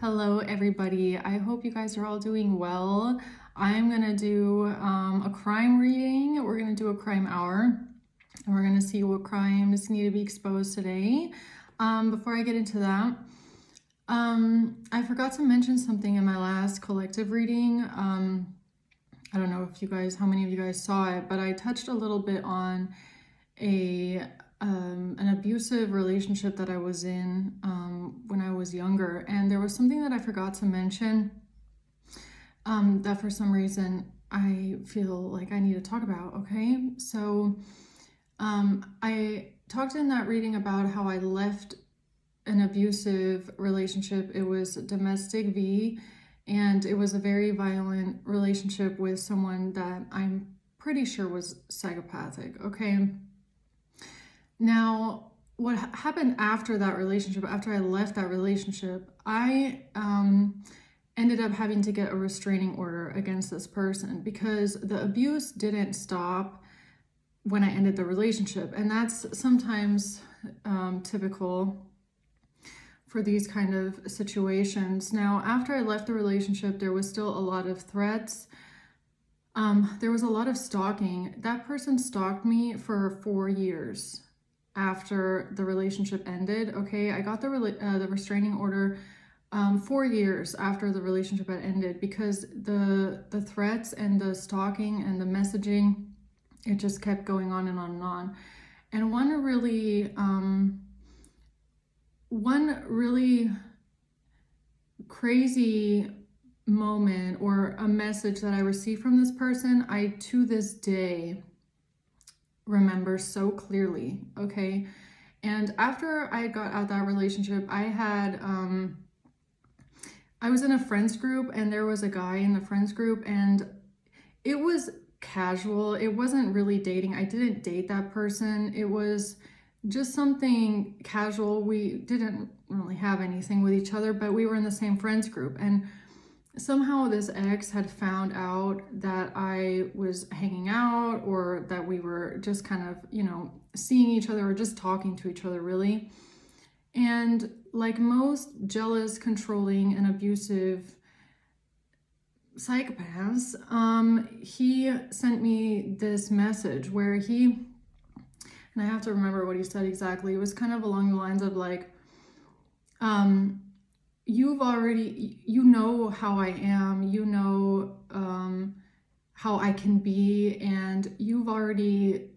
Hello everybody, I hope you guys are all doing well. I'm gonna do a crime reading. We're gonna do a crime hour and we're gonna see what crimes need to be exposed today. Before I get into that, I forgot to mention something in my last collective reading. I don't know if you guys, how many of you guys saw it, but I touched a little bit on an abusive relationship that I was in when I was younger, and there was something that I forgot to mention that for some reason I feel like I need to talk about. Okay, so I talked in that reading about how I left an abusive relationship. It was domestic V, and it was a very violent relationship with someone that I'm pretty sure was psychopathic. Okay. Now, what happened after that relationship, after I left that relationship, I ended up having to get a restraining order against this person because the abuse didn't stop when I ended the relationship. And that's sometimes typical for these kind of situations. Now, after I left the relationship, there was still a lot of threats. There was a lot of stalking. That person stalked me for 4 years after the relationship ended. Okay, I got the restraining order 4 years after the relationship had ended because the threats and the stalking and the messaging, it just kept going on and on and on. And one really crazy moment or a message that I received from this person, I to this day remember so clearly. Okay, and after I got out that relationship, I was in a friends group, and there was a guy in the friends group, and it was casual. It wasn't really dating. I didn't date that person. It was just something casual. We didn't really have anything with each other, but we were in the same friends group, and somehow this ex had found out that I was hanging out, or that we were just kind of, seeing each other or just talking to each other, really. And like most jealous, controlling, and abusive psychopaths, he sent me this message where and I have to remember what he said exactly. It was kind of along the lines of like, you know how I am, how I can be, and you've already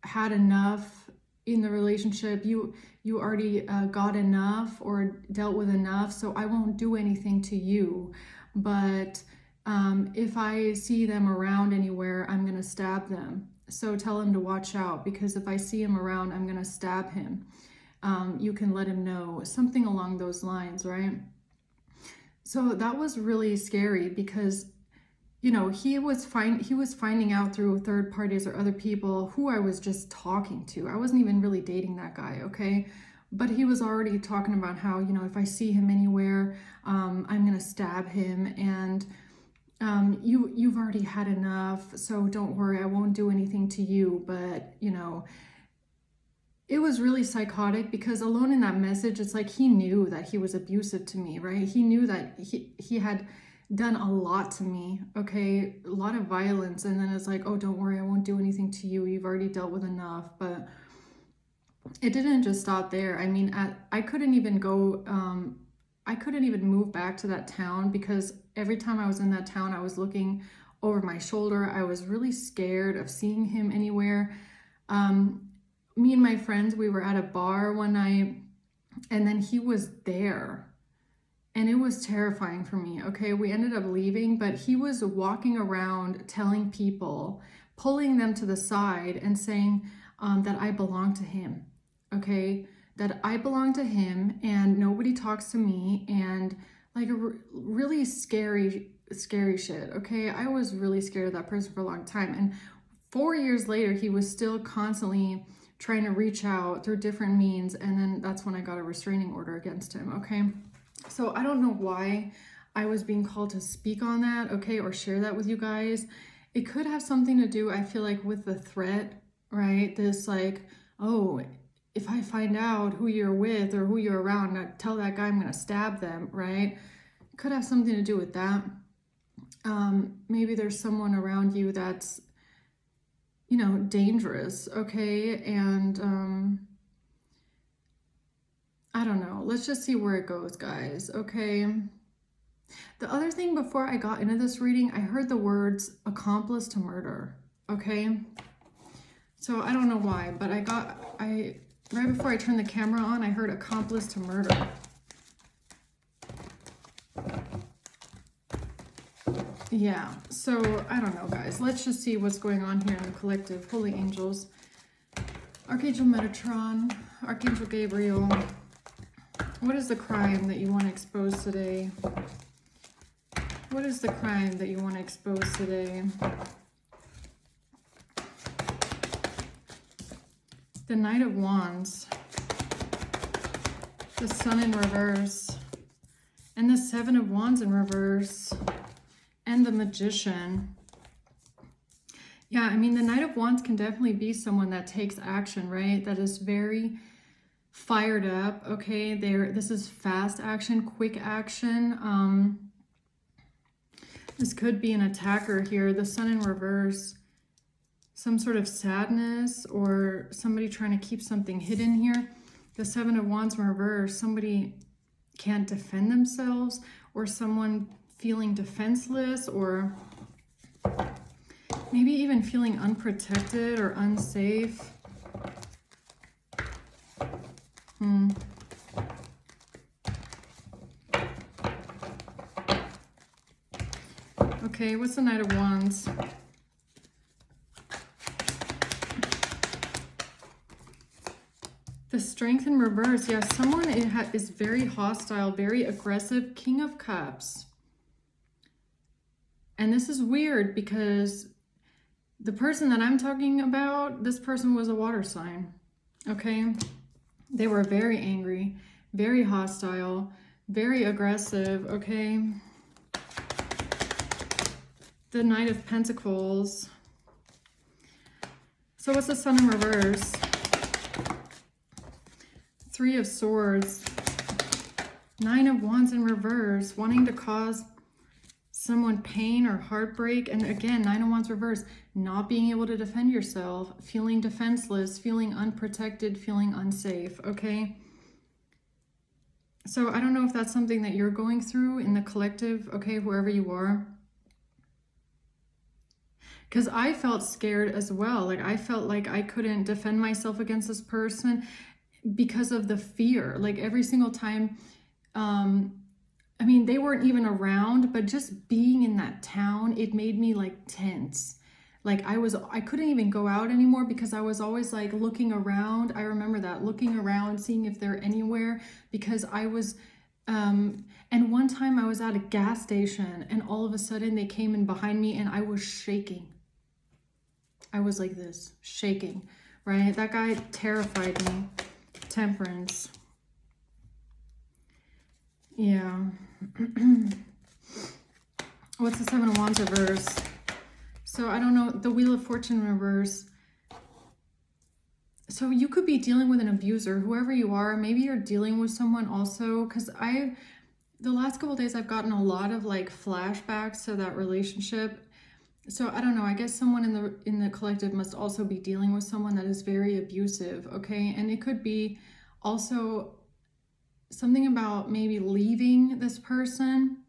had enough in the relationship. You already got enough or dealt with enough, so I won't do anything to you. But if I see them around anywhere, I'm gonna stab them. So tell him to watch out, because if I see him around, I'm gonna stab him. You can let him know, something along those lines, right? So that was really scary because, he was finding out through third parties or other people who I was just talking to. I wasn't even really dating that guy, okay? But he was already talking about how, if I see him anywhere, I'm gonna stab him, and you've already had enough, so don't worry, I won't do anything to you. But, it was really psychotic because alone in that message, it's like he knew that he was abusive to me, right? He knew that he had done a lot to me, okay? A lot of violence. And then it's like, oh, don't worry, I won't do anything to you. You've already dealt with enough. But it didn't just stop there. I mean, I couldn't even move back to that town because every time I was in that town, I was looking over my shoulder. I was really scared of seeing him anywhere. Me and my friends, we were at a bar one night, and then he was there, and it was terrifying for me. Okay, we ended up leaving, but he was walking around telling people, pulling them to the side and saying that I belong to him. Okay, that I belong to him and nobody talks to me, and like really scary shit. Okay, I was really scared of that person for a long time, and 4 years later, he was still constantly trying to reach out through different means, and then that's when I got a restraining order against him, okay? So I don't know why I was being called to speak on that, okay, or share that with you guys. It could have something to do, I feel like, with the threat, right? This like, oh, if I find out who you're with or who you're around, tell that guy I'm gonna stab them, right? Could have something to do with that. Maybe there's someone around you that's, you know, dangerous, okay? And I don't know. Let's just see where it goes, guys, okay? The other thing, before I got into this reading, I heard the words accomplice to murder, okay? So I don't know why, but right before I turned the camera on, I heard accomplice to murder. Yeah, so I don't know, guys. Let's just see what's going on here in the collective. Holy angels. Archangel Metatron, Archangel Gabriel. What is the crime that you want to expose today? What is the crime that you want to expose today? The Knight of Wands. The Sun in reverse. And the Seven of Wands in reverse. And the Magician. Yeah, I mean, the Knight of Wands can definitely be someone that takes action, right? That is very fired up, okay? This is fast action, quick action. This could be an attacker here. The Sun in reverse. Some sort of sadness or somebody trying to keep something hidden here. The Seven of Wands in reverse. Somebody can't defend themselves, or someone feeling defenseless, or maybe even feeling unprotected or unsafe. Okay, what's the Knight of Wands? The Strength in reverse. Yeah, someone is very hostile, very aggressive. King of Cups. And this is weird because the person that I'm talking about, this person was a water sign, okay? They were very angry, very hostile, very aggressive, okay? The Knight of Pentacles. So what's the Sun in reverse? Three of Swords. Nine of Wands in reverse, wanting to cause someone pain or heartbreak. And again, Nine of Wands reverse, not being able to defend yourself, feeling defenseless, feeling unprotected, feeling unsafe, okay? So I don't know if that's something that you're going through in the collective, okay, wherever you are. Because I felt scared as well. Like, I felt like I couldn't defend myself against this person because of the fear. Like, every single time, I mean, they weren't even around, but just being in that town, it made me like tense. Like, I couldn't even go out anymore because I was always like looking around. I remember that, looking around, seeing if they're anywhere, because I was, and one time I was at a gas station and all of a sudden they came in behind me and I was shaking. I was like this, shaking, right? That guy terrified me. Temperance. Yeah. What's the Seven of Wands reverse? So I don't know, the Wheel of Fortune reverse. So you could be dealing with an abuser, whoever you are. Maybe you're dealing with someone also, because the last couple of days I've gotten a lot of like flashbacks to that relationship. So I don't know, I guess someone in the collective must also be dealing with someone that is very abusive, okay? And it could be also something about maybe leaving this person,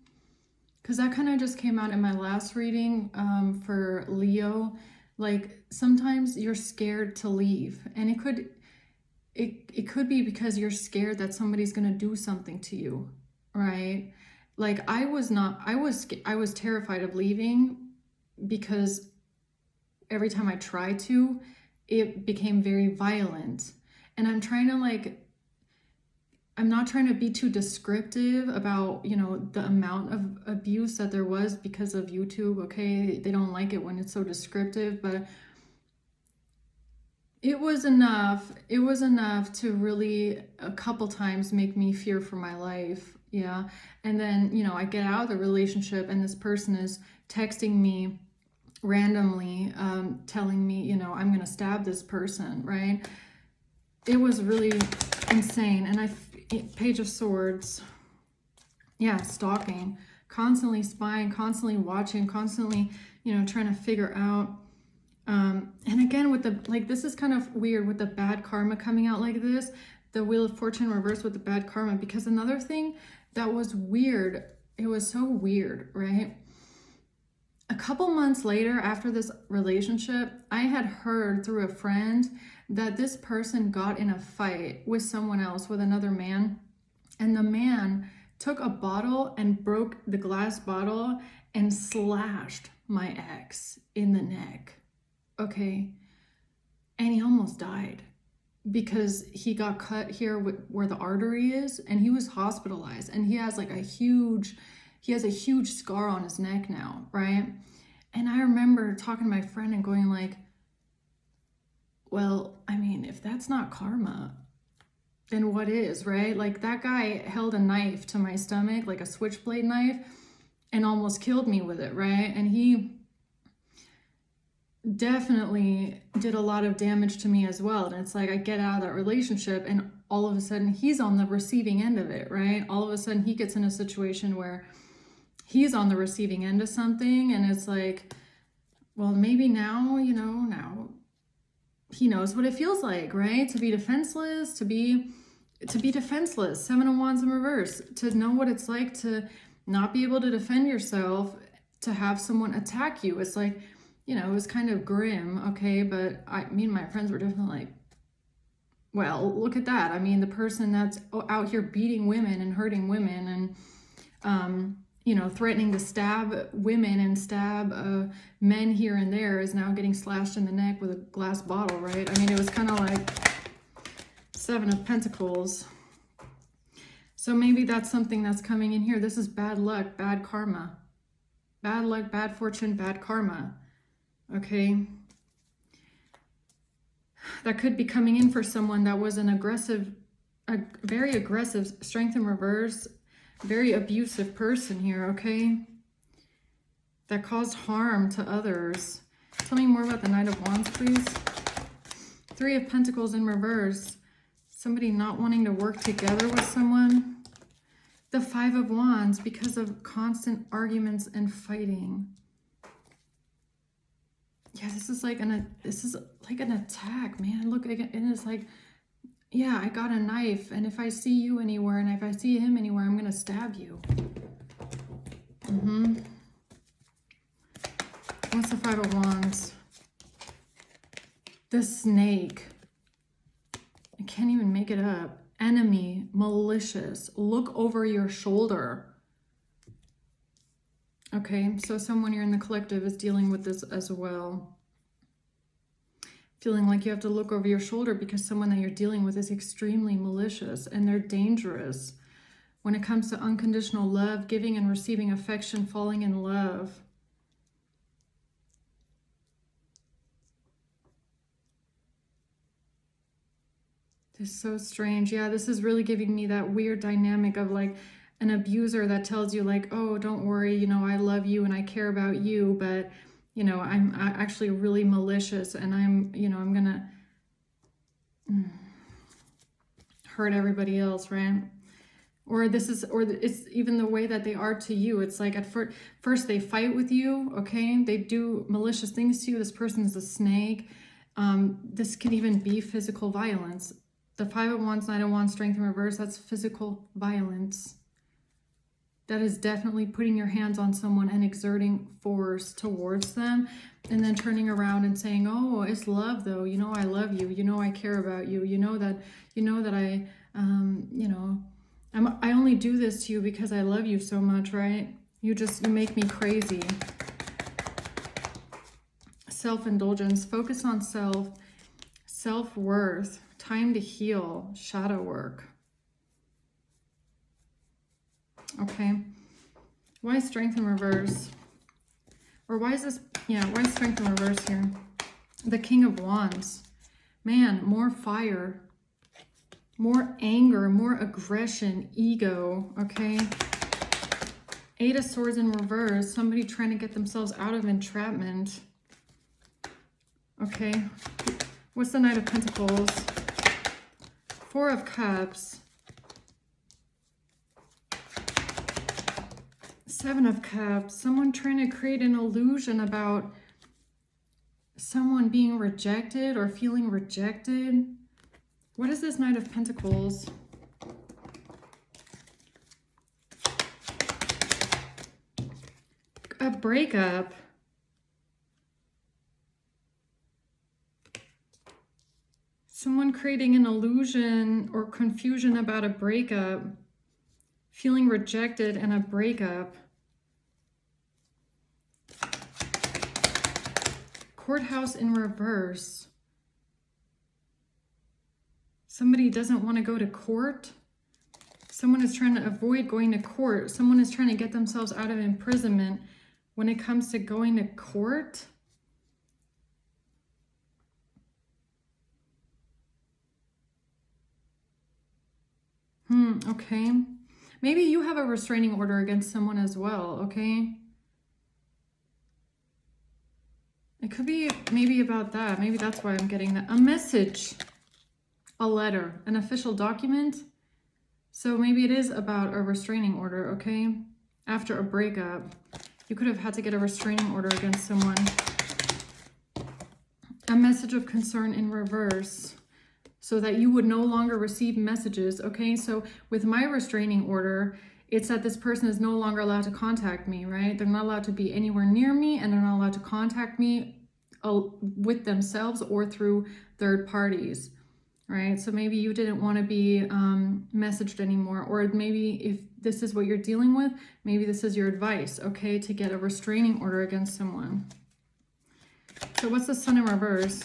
because that kind of just came out in my last reading for Leo. Like, sometimes you're scared to leave, and it could be because you're scared that somebody's going to do something to you, right? Like, I was terrified of leaving, because every time I tried to, it became very violent. And I'm not trying to be too descriptive about, you know, the amount of abuse that there was because of YouTube, okay? They don't like it when it's so descriptive, but it was enough. It was enough to really a couple times make me fear for my life, yeah? And then, you know, I get out of the relationship and this person is texting me randomly, telling me, you know, I'm going to stab this person, right? It was really insane. And Page of Swords. Yeah, stalking, constantly spying, constantly watching, constantly, you know, trying to figure out. And again, with the, like, this is kind of weird with the bad karma coming out like this, the Wheel of Fortune reversed with the bad karma, because another thing that was weird, it was so weird, right? A couple months later, after this relationship, I had heard through a friend that this person got in a fight with someone else, with another man, and the man took a bottle and broke the glass bottle and slashed my ex in the neck. Okay. And he almost died because he got cut here where the artery is, and he was hospitalized, and he has like a huge scar on his neck now, right? And I remember talking to my friend and going like, well, I mean, if that's not karma, then what is, right? Like, that guy held a knife to my stomach, like a switchblade knife, and almost killed me with it, right? And he definitely did a lot of damage to me as well. And it's like, I get out of that relationship and all of a sudden he's on the receiving end of it, right? All of a sudden he gets in a situation where he's on the receiving end of something, and it's like, well, maybe now, you know, now he knows what it feels like, right? To be defenseless, to be defenseless. 7 of Wands in reverse, to know what it's like to not be able to defend yourself, to have someone attack you. It's like, you know, it was kind of grim, okay? But me and my friends were definitely like, well, look at that. I mean, the person that's out here beating women and hurting women and, you know, threatening to stab women and stab men here and there is now getting slashed in the neck with a glass bottle, right? I mean, it was kind of like 7 of Pentacles. So maybe that's something that's coming in here. This is bad luck, bad karma. Bad luck, bad fortune, bad karma. Okay. That could be coming in for someone that was an aggressive, a very aggressive, Strength in reverse, very abusive person here, okay? That caused harm to others. Tell me more about the Knight of Wands, please. 3 of Pentacles in reverse. Somebody not wanting to work together with someone. The 5 of Wands because of constant arguments and fighting. Yeah, this is like an attack, man. Look, and it's like, yeah, I got a knife, and if I see you anywhere, and if I see him anywhere, I'm gonna stab you. What's the 5 of Wands? The snake. I can't even make it up. Enemy, malicious, look over your shoulder. Okay, so someone you're in the collective is dealing with this as well. Feeling like you have to look over your shoulder because someone that you're dealing with is extremely malicious and they're dangerous. When it comes to unconditional love, giving and receiving affection, falling in love. This is so strange. Yeah, this is really giving me that weird dynamic of like an abuser that tells you like, oh, don't worry, you know, I love you and I care about you, but, you know, I'm actually really malicious and I'm, you know, I'm gonna hurt everybody else, right? Or this is, or it's even the way that they are to you. It's like at first they fight with you, okay? They do malicious things to you. This person's a snake. This can even be physical violence. The 5 of Wands, Knight of Wands, Strength in reverse, that's physical violence. That is definitely putting your hands on someone and exerting force towards them, and then turning around and saying, oh, it's love though. You know, I love you. You know, I care about you. You know that I, you know, I only do this to you because I love you so much, right? You make me crazy. Self-indulgence, focus on self-worth, time to heal, shadow work. Okay, why is Strength in reverse? Or why is this, yeah, why is Strength in reverse here? The King of Wands. Man, more fire, more anger, more aggression, ego, okay? 8 of Swords in reverse, somebody trying to get themselves out of entrapment. Okay, what's the Knight of Pentacles? 4 of Cups. Seven of Cups. Someone trying to create an illusion about someone being rejected or feeling rejected. What is this Knight of Pentacles? A breakup. Someone creating an illusion or confusion about a breakup. Feeling rejected and a breakup. Courthouse in reverse. Somebody doesn't want to go to court. Someone is trying to avoid going to court. Someone is trying to get themselves out of imprisonment when it comes to going to court. Okay. Maybe you have a restraining order against someone as well, okay? It could be maybe about that. Maybe that's why I'm getting that. A message, a letter, an official document. So maybe it is about a restraining order, okay? After a breakup, you could have had to get a restraining order against someone. A message of concern in reverse, so that you would no longer receive messages, okay? So with my restraining order, it's that this person is no longer allowed to contact me, right? They're not allowed to be anywhere near me, and they're not allowed to contact me with themselves or through third parties, right? So maybe you didn't want to be messaged anymore, or maybe if this is what you're dealing with, maybe this is your advice, okay, to get a restraining order against someone. So what's the Sun in reverse?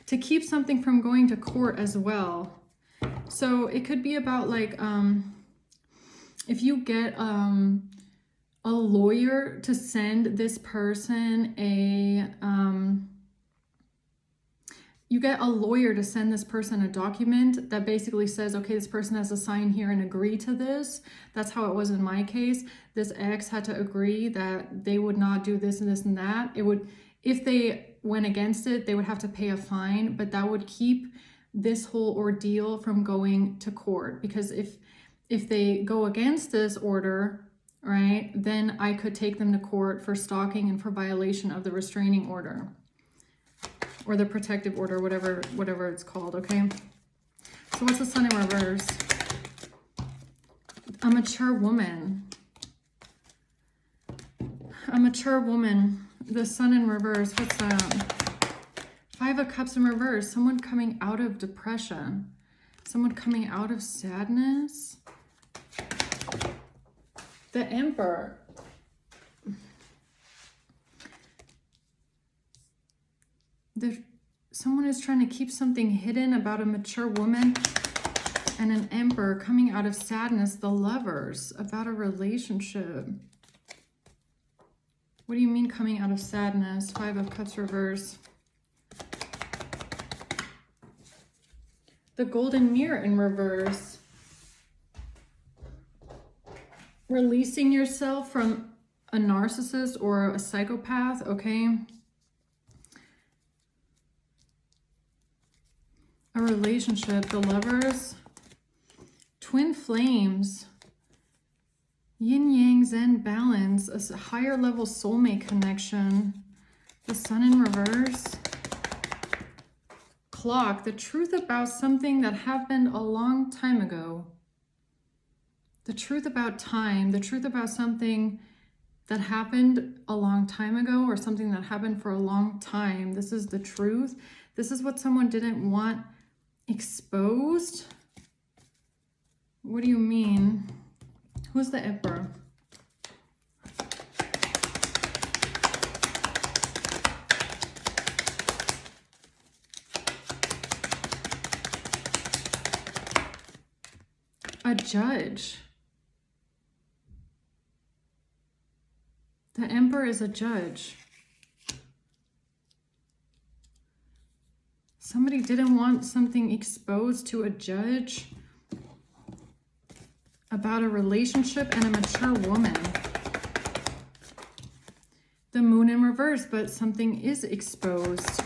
To keep something from going to court as well. So it could be about like, if you get a lawyer to send this person you get a lawyer to send this person a document that basically says, okay, this person has to sign here and agree to this. That's how it was in my case. This ex had to agree that they would not do this and this and that. It would, if they went against it, they would have to pay a fine, but that would keep this whole ordeal from going to court. Because if they go against this order, right, then I could take them to court for stalking and for violation of the restraining order or the protective order, whatever it's called, okay? So what's the Sun in reverse? A mature woman. A mature woman. The Sun in reverse, what's that? Five of Cups in reverse. Someone coming out of depression. Someone coming out of sadness. The Emperor. Someone is trying to keep something hidden about a mature woman. And an Emperor coming out of sadness. The Lovers, about a relationship. What do you mean coming out of sadness? Five of Cups reverse. The Golden Mirror in reverse. Releasing yourself from a narcissist or a psychopath, okay? A relationship, the Lovers. Twin flames. Yin yang zen balance, a higher level soulmate connection. The Sun in reverse. Clock, the truth about something that happened a long time ago. The truth about time, the truth about something that happened a long time ago or something that happened for a long time. This is the truth. This is what someone didn't want exposed. What do you mean? Who's the Emperor? A judge. The Emperor is a judge. Somebody didn't want something exposed to a judge about a relationship and a mature woman. The Moon in reverse, but something is exposed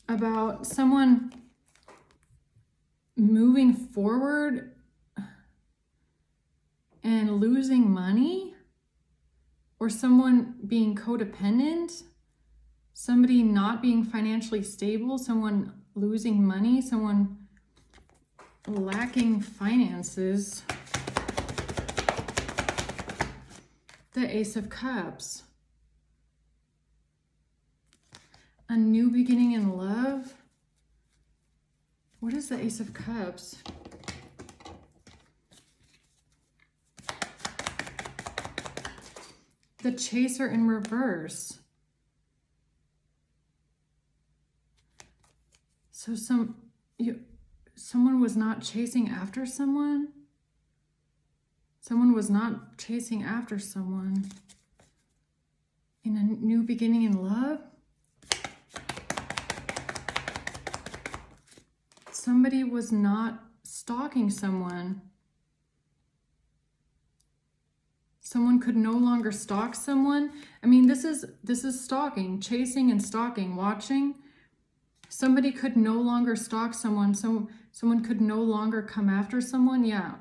about someone moving forward and losing money, or someone being codependent, somebody not being financially stable, someone losing money, someone lacking finances. The Ace of Cups. A new beginning in love. What is the Ace of Cups? The Chaser in reverse. So someone was not chasing after someone. Someone was not chasing after someone in a new beginning in love. Somebody was not stalking someone. Someone could no longer stalk someone. I mean, this is stalking, chasing and stalking, watching. Somebody could no longer stalk someone. Someone could no longer come after someone. Yeah.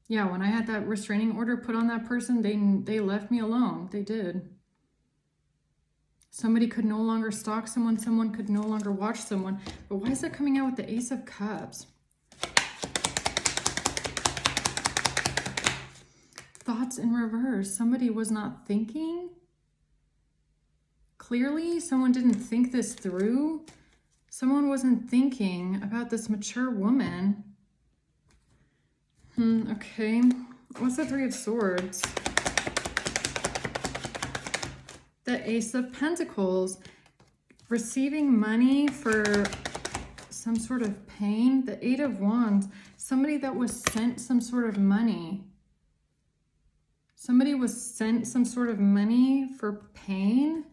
Yeah, when I had that restraining order put on that person, they left me alone. They did. Somebody could no longer stalk someone. Someone could no longer watch someone. But why is that coming out with the Ace of Cups? Thoughts in reverse. Somebody was not thinking clearly. Someone didn't think this through. Someone wasn't thinking about this mature woman. Okay. What's the Three of Swords? The Ace of Pentacles. Receiving money for some sort of pain. The Eight of Wands. Somebody that was sent some sort of money. Somebody was sent some sort of money for pain.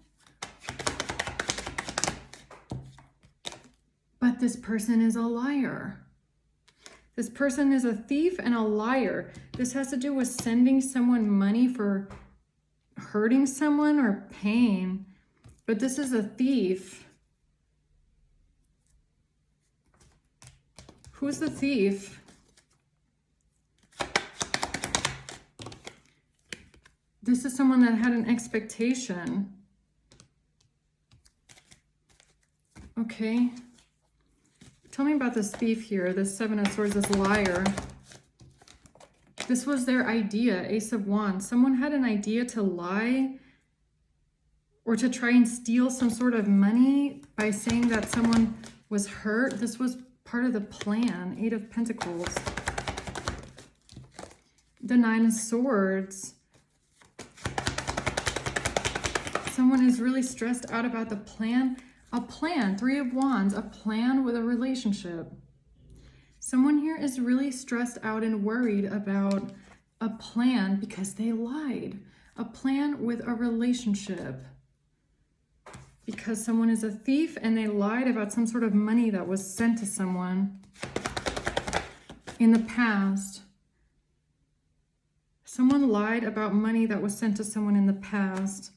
But this person is a liar. This person is a thief and a liar. This has to do with sending someone money for hurting someone or pain. But this is a thief. Who's the thief? This is someone that had an expectation. Okay. Tell me about this thief here, this Seven of Swords, this liar. This was their idea, Ace of Wands. Someone had an idea to lie or to try and steal some sort of money by saying that someone was hurt. This was part of the plan, Eight of Pentacles. The Nine of Swords. Someone is really stressed out about the plan. A plan, Three of Wands, a plan with a relationship. Someone here is really stressed out and worried about a plan because they lied. A plan with a relationship. Because someone is a thief and they lied about some sort of money that was sent to someone in the past. Someone lied about money that was sent to someone in the past.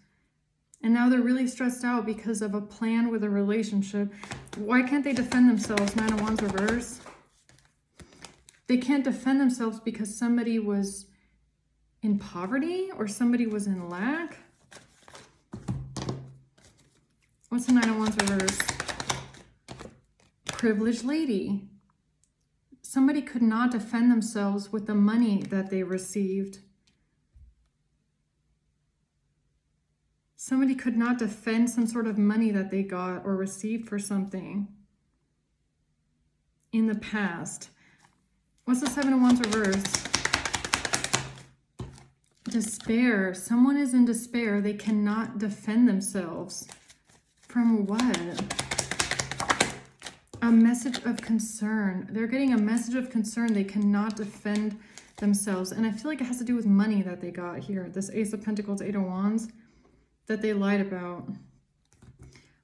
And now they're really stressed out because of a plan with a relationship. Why can't they defend themselves? Nine of Wands reverse. They can't defend themselves because somebody was in poverty or somebody was in lack. What's the Nine of Wands reverse? Privileged lady. Somebody could not defend themselves with the money that they received. Somebody could not defend some sort of money that they got or received for something in the past. What's the Seven of Wands reverse? Despair. Someone is in despair. They cannot defend themselves. From what? A message of concern. They're getting a message of concern. They cannot defend themselves. And I feel like it has to do with money that they got here. This Ace of Pentacles, Eight of Wands. That they lied about.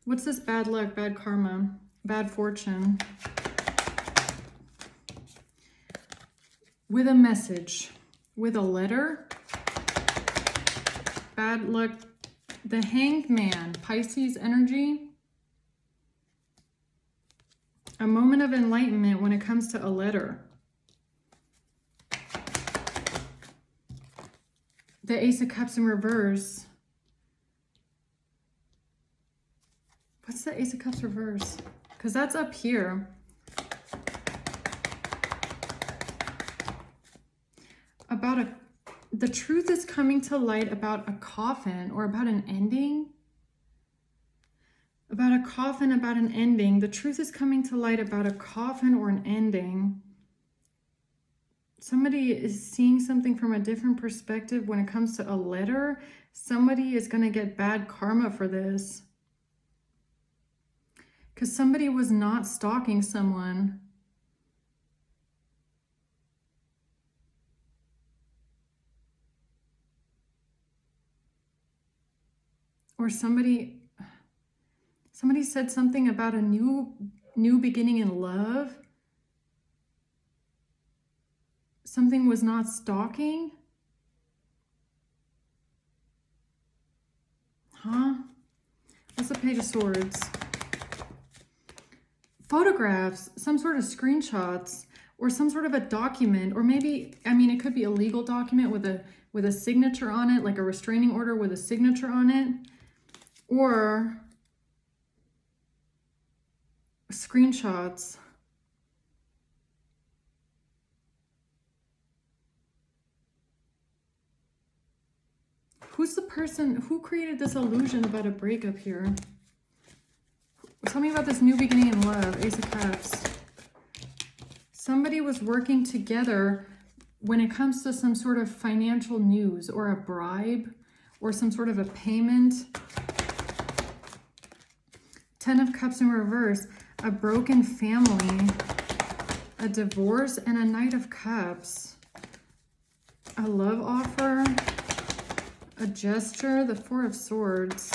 What's this bad luck, bad karma, bad fortune? With a message, with a letter. Bad luck, the Hanged Man, Pisces energy. A moment of enlightenment when it comes to a letter. The Ace of Cups in reverse. What's the Ace of Cups reverse? Because that's up here. The truth is coming to light about a coffin or about an ending. About a coffin, about an ending. The truth is coming to light about a coffin or an ending. Somebody is seeing something from a different perspective when it comes to a letter. Somebody is going to get bad karma for this. Because somebody was not stalking someone. Or somebody said something about a new beginning in love. Something was not stalking. Huh? What's the Page of Swords? Photographs, some sort of screenshots, or some sort of a document, or maybe, I mean, it could be a legal document with a signature on it, like a restraining order with a signature on it, or screenshots. Who's the person who created this illusion about a breakup here? Tell me about this new beginning in love, Ace of Cups. Somebody was working together when it comes to some sort of financial news or a bribe or some sort of a payment. 10 of Cups in reverse, a broken family, a divorce, and a Knight of Cups. A love offer, a gesture, the Four of Swords.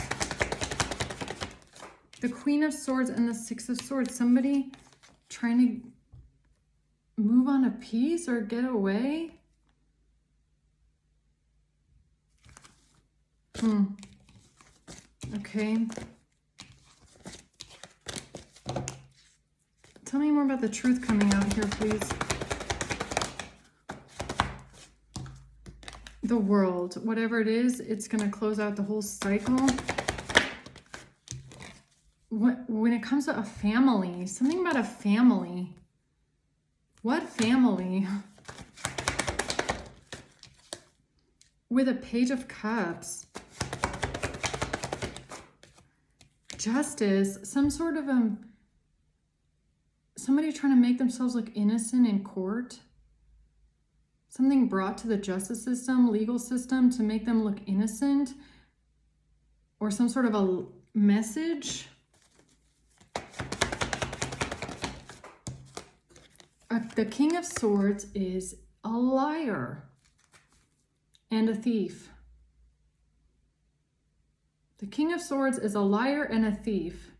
The Queen of Swords and the Six of Swords. Somebody trying to move on a piece or get away. Okay. Tell me more about the truth coming out here, please. The World. Whatever it is, it's going to close out the whole cycle. When it comes to a family, something about a family. What family? With a Page of Cups. Justice, some sort of somebody trying to make themselves look innocent in court. Something brought to the justice system, legal system, to make them look innocent. Or some sort of a message. The King of Swords is a liar and a thief. The King of Swords is a liar and a thief.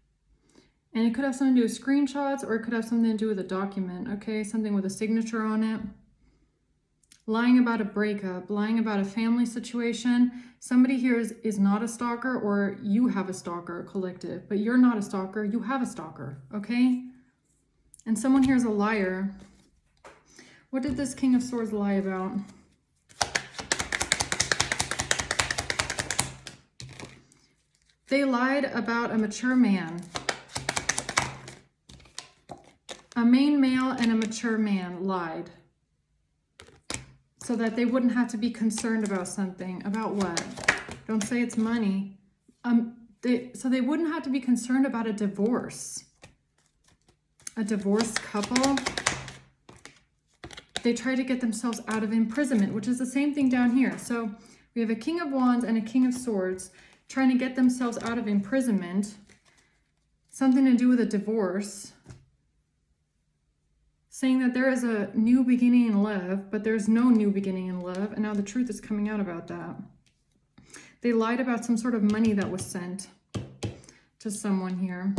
And it could have something to do with screenshots, or it could have something to do with a document, okay? Something with a signature on it. Lying about a breakup, lying about a family situation. Somebody here is not a stalker, or you have a stalker, collective. But you're not a stalker, you have a stalker, okay? And someone here is a liar. What did this King of Swords lie about? They lied about a mature man. A main male and a mature man lied. So that they wouldn't have to be concerned about something. About what? Don't say it's money. So they wouldn't have to be concerned about a divorce. A divorced couple. They try to get themselves out of imprisonment, which is the same thing down here. So we have a King of Wands and a King of Swords trying to get themselves out of imprisonment. Something to do with a divorce. Saying that there is a new beginning in love, but there's no new beginning in love. And now the truth is coming out about that. They lied about some sort of money that was sent to someone here.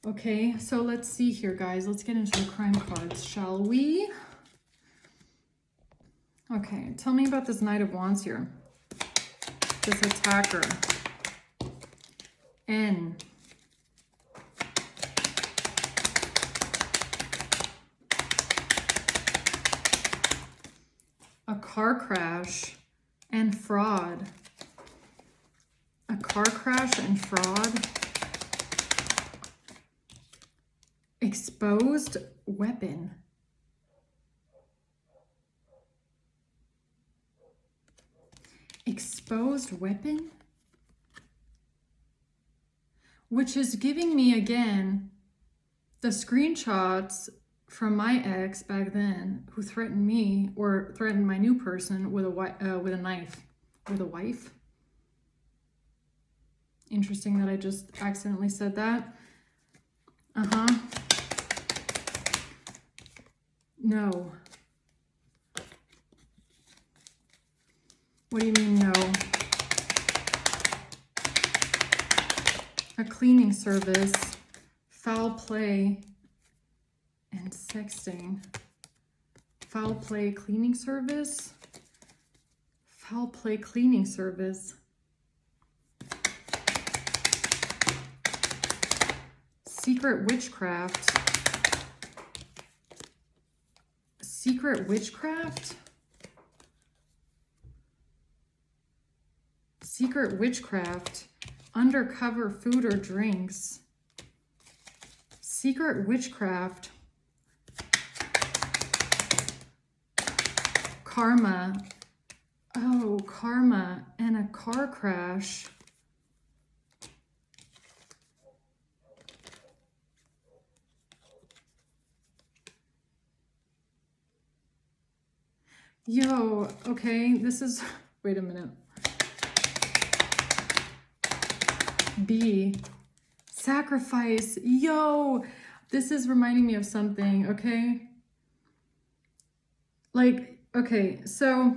Okay, so let's see here, guys. Let's get into the crime cards, shall we? Okay, tell me about this Knight of Wands here. This attacker. N. A car crash. and fraud. A car crash and fraud. Exposed weapon. Exposed weapon? Which is giving me, again, the screenshots from my ex back then who threatened me or threatened my new person with a knife. With a wife. Interesting that I just accidentally said that. No. What do you mean no? A cleaning service, foul play, and sexting. Foul play cleaning service? Foul play cleaning service. Secret witchcraft. Secret witchcraft? Secret witchcraft. Undercover food or drinks. Secret witchcraft. Karma. Oh, karma and a car crash. Yo, okay, this is, wait a minute. B, sacrifice. Yo, this is reminding me of something, okay? Like, okay, so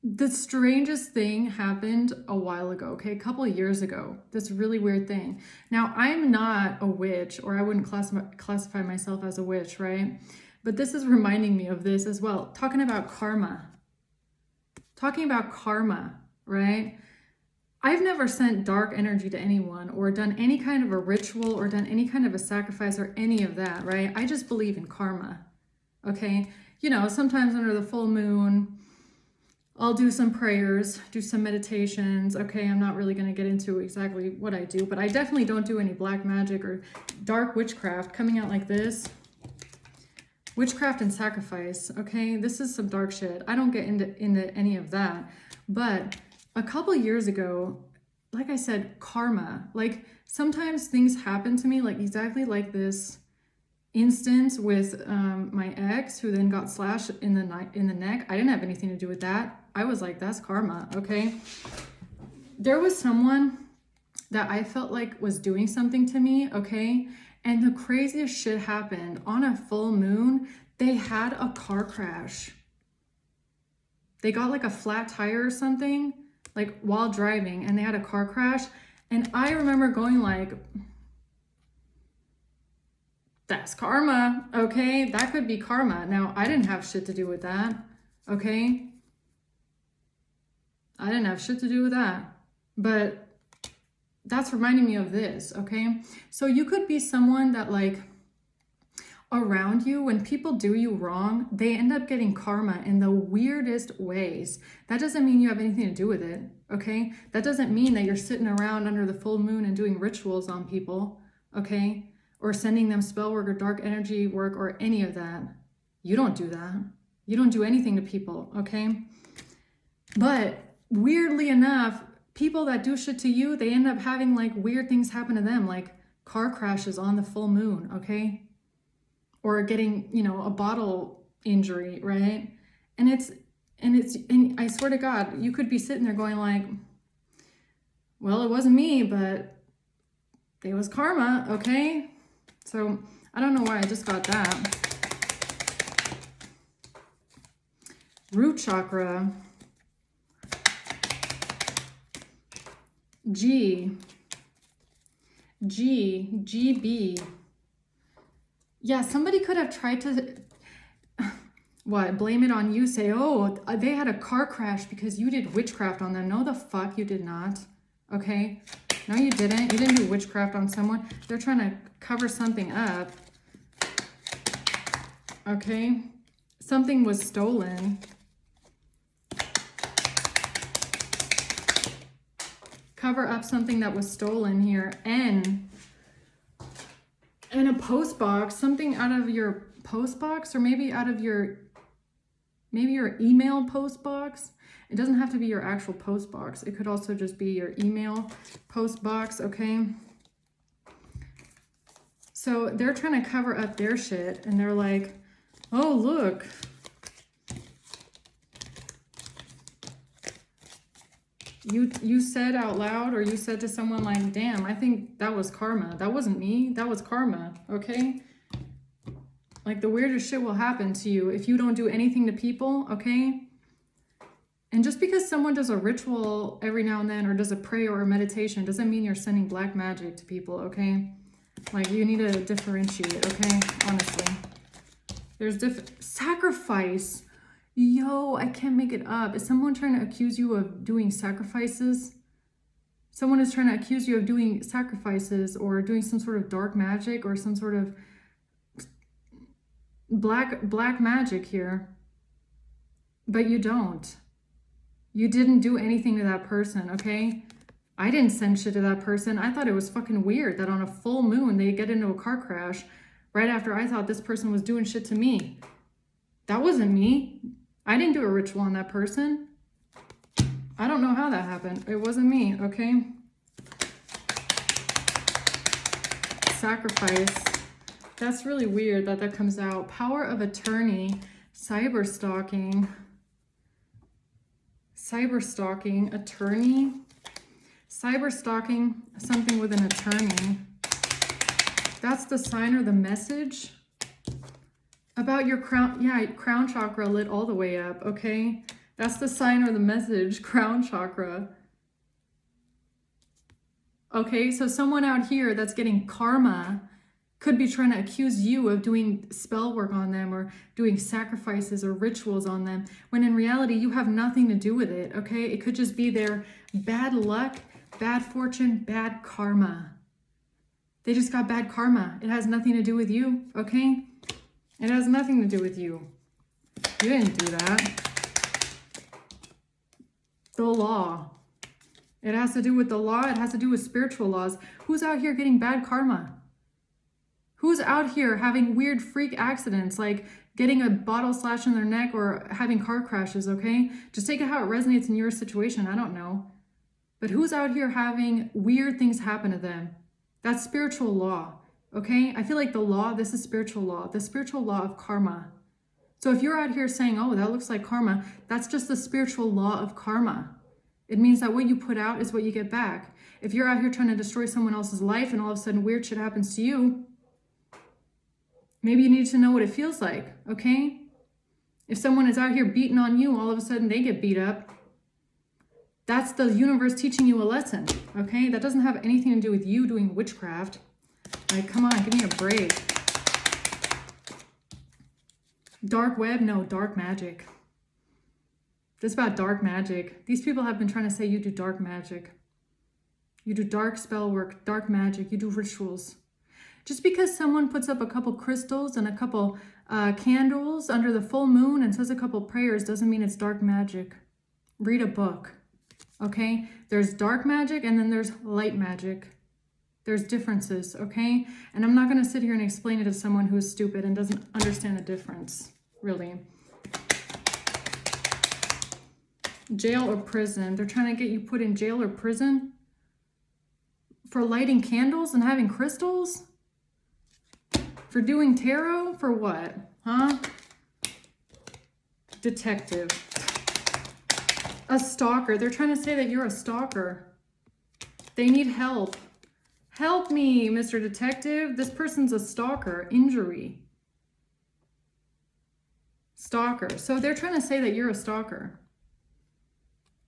the strangest thing happened a while ago, okay? A couple of years ago, this really weird thing. Now, I'm not a witch, or I wouldn't classify myself as a witch, right? But this is reminding me of this as well. Talking about karma. Talking about karma, right? I've never sent dark energy to anyone or done any kind of a ritual or done any kind of a sacrifice or any of that, right? I just believe in karma, okay? You know, sometimes under the full moon, I'll do some prayers, do some meditations, okay? I'm not really going to get into exactly what I do, but I definitely don't do any black magic or dark witchcraft coming out like this. Witchcraft and sacrifice, okay? This is some dark shit. I don't get into any of that, but a couple years ago, like I said, karma. Like sometimes things happen to me, like exactly like this instance with my ex, who then got slashed in the neck. I didn't have anything to do with that. I was like, that's karma, okay? There was someone that I felt like was doing something to me, okay? And the craziest shit happened. On a full moon, they had a car crash. They got like a flat tire or something, like while driving, and they had a car crash. And I remember going like, that's karma, okay? That could be karma. Now, I didn't have shit to do with that, okay? I didn't have shit to do with that. But that's reminding me of this, okay? So you could be someone that like around you, when people do you wrong, they end up getting karma in the weirdest ways. That doesn't mean you have anything to do with it, okay? That doesn't mean that you're sitting around under the full moon and doing rituals on people, okay? Or sending them spell work or dark energy work or any of that. You don't do that. You don't do anything to people, okay? But weirdly enough, people that do shit to you, they end up having like weird things happen to them, like car crashes on the full moon, okay? Or getting, you know, a bottle injury, right? And I swear to God, you could be sitting there going like, well, it wasn't me, but it was karma, okay? So I don't know why I just got that. Root chakra. GB. Yeah, somebody could have tried to, what, blame it on you, say, oh, they had a car crash because you did witchcraft on them. No, the fuck you did not, okay? No, you didn't. You didn't do witchcraft on someone. They're trying to cover something up, okay? Something was stolen. cover up something that was stolen here. N. And a post box, something out of your post box, or maybe out of your email post box. It doesn't have to be your actual post box. It could also just be your email post box, okay? So they're trying to cover up their shit, and they're like, oh, look. You said out loud, or you said to someone like, damn, I think that was karma. That wasn't me. That was karma, okay? Like, the weirdest shit will happen to you if you don't do anything to people, okay? And just because someone does a ritual every now and then, or does a prayer or a meditation, doesn't mean you're sending black magic to people, okay? Like, you need to differentiate, okay? Honestly. There's sacrifice. Yo, I can't make it up. Is someone trying to accuse you of doing sacrifices? Someone is trying to accuse you of doing sacrifices or doing some sort of dark magic or some sort of black magic here. But you don't. You didn't do anything to that person, okay? I didn't send shit to that person. I thought it was fucking weird that on a full moon they get into a car crash right after I thought this person was doing shit to me. That wasn't me. I didn't do a ritual on that person. I don't know how that happened. It wasn't me, okay? Sacrifice. That's really weird that comes out. Power of attorney. Cyber stalking. Cyber stalking. Attorney. Cyber stalking. Something with an attorney. That's the sign or the message. About your crown, yeah, crown chakra lit all the way up, okay? That's the sign or the message, crown chakra. Okay, so someone out here that's getting karma could be trying to accuse you of doing spell work on them or doing sacrifices or rituals on them, when in reality, you have nothing to do with it, okay? It could just be their bad luck, bad fortune, bad karma. They just got bad karma. It has nothing to do with you, okay? It has nothing to do with you. You didn't do that. The law. It has to do with the law. It has to do with spiritual laws. Who's out here getting bad karma? Who's out here having weird freak accidents, like getting a bottle slashed in their neck or having car crashes, okay? Just take it how it resonates in your situation. I don't know. But who's out here having weird things happen to them? That's spiritual law. Okay, I feel like the law, this is spiritual law, the spiritual law of karma. So if you're out here saying, oh, that looks like karma, that's just the spiritual law of karma. It means that what you put out is what you get back. If you're out here trying to destroy someone else's life and all of a sudden weird shit happens to you, maybe you need to know what it feels like, okay? If someone is out here beating on you, all of a sudden they get beat up. That's the universe teaching you a lesson, okay? That doesn't have anything to do with you doing witchcraft. Like, come on, give me a break. Dark web? No, dark magic. Just about dark magic. These people have been trying to say you do dark magic. You do dark spell work, dark magic, you do rituals. Just because someone puts up a couple crystals and a couple candles under the full moon and says a couple prayers doesn't mean it's dark magic. Read a book, okay? There's dark magic and then there's light magic. There's differences, okay? And I'm not going to sit here and explain it to someone who is stupid and doesn't understand the difference, really. Jail or prison. They're trying to get you put in jail or prison for lighting candles and having crystals? For doing tarot? For what? Huh? Detective. A stalker. They're trying to say that you're a stalker. They need help. Help me, Mr. Detective. This person's a stalker. Injury. Stalker. So they're trying to say that you're a stalker.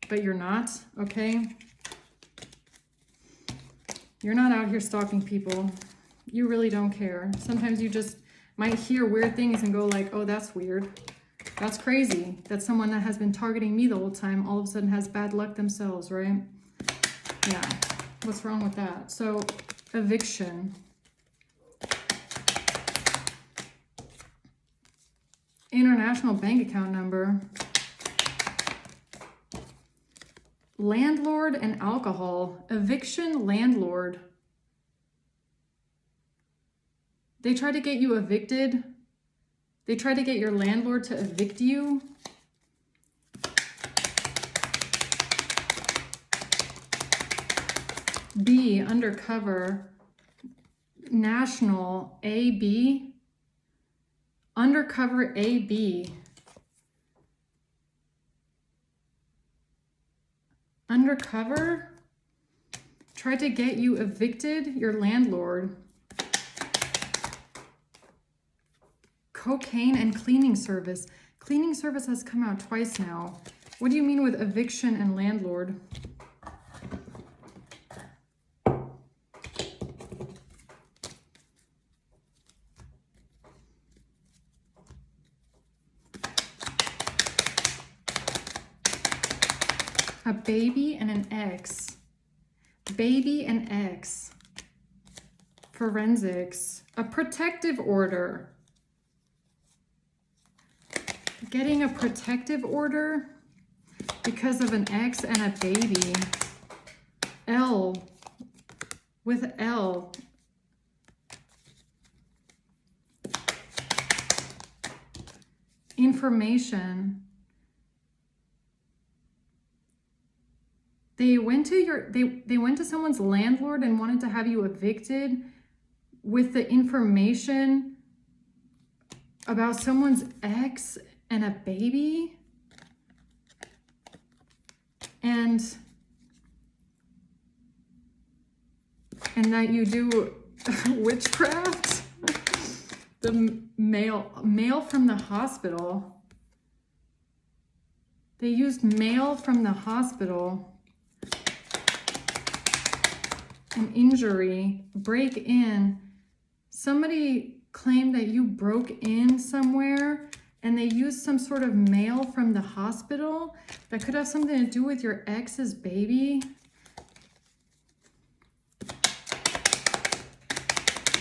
But you're not, okay? You're not out here stalking people. You really don't care. Sometimes you just might hear weird things and go like, oh, that's weird. That's crazy that someone that has been targeting me the whole time all of a sudden has bad luck themselves, right? Yeah. What's wrong with that? So, eviction. International bank account number. Landlord and alcohol. Eviction, landlord. They try to get you evicted. They try to get your landlord to evict you. B, undercover. National, AB. Undercover, AB. Undercover. Tried to get you evicted, your landlord. Cocaine and cleaning service. Cleaning service has come out twice now. What do you mean with eviction and landlord? A baby and an ex. Baby and ex. Forensics. A protective order. Getting a protective order because of an ex and a baby. L. With L. Information. They went to someone's landlord and wanted to have you evicted with the information about someone's ex and a baby. And that you do witchcraft. The mail from the hospital. They used mail from the hospital. An injury, break in. Somebody claimed that you broke in somewhere and they used some sort of mail from the hospital that could have something to do with your ex's baby.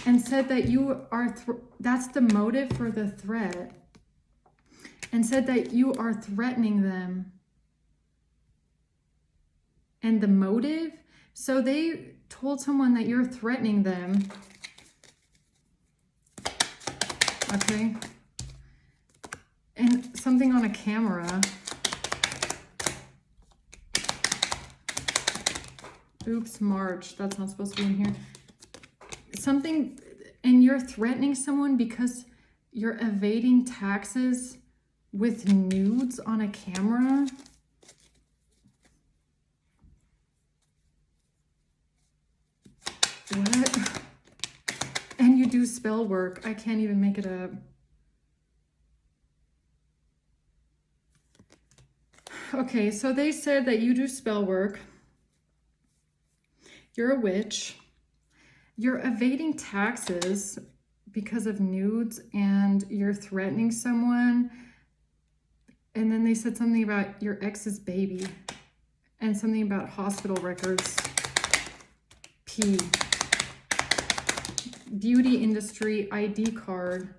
And said that you are, that's the motive for the threat. And said that you are threatening them. And the motive? So they told someone that you're threatening them. Okay. And something on a camera. Oops, March. That's not supposed to be in here. Something, and you're threatening someone because you're evading taxes with nudes on a camera. What? And you do spell work. I can't even make it up. Okay, so they said that you do spell work. You're a witch. You're evading taxes because of nudes and you're threatening someone. And then they said something about your ex's baby and something about hospital records. P. Beauty industry ID card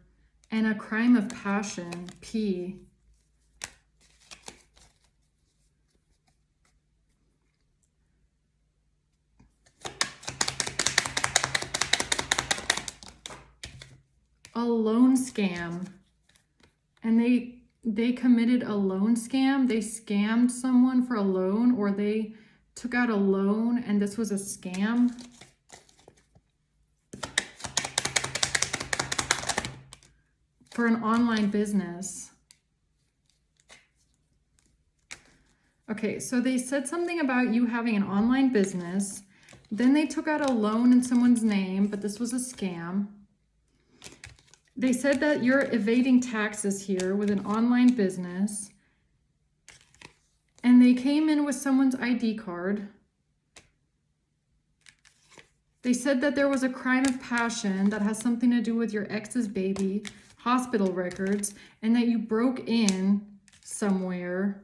and a crime of passion. P. A loan scam. And they committed a loan scam. They scammed someone for a loan, or they took out a loan and this was a scam. For an online business. Okay, so they said something about you having an online business. Then they took out a loan in someone's name, but this was a scam. They said that you're evading taxes here with an online business. And they came in with someone's ID card. They said that there was a crime of passion that has something to do with your ex's baby, hospital records, and that you broke in somewhere.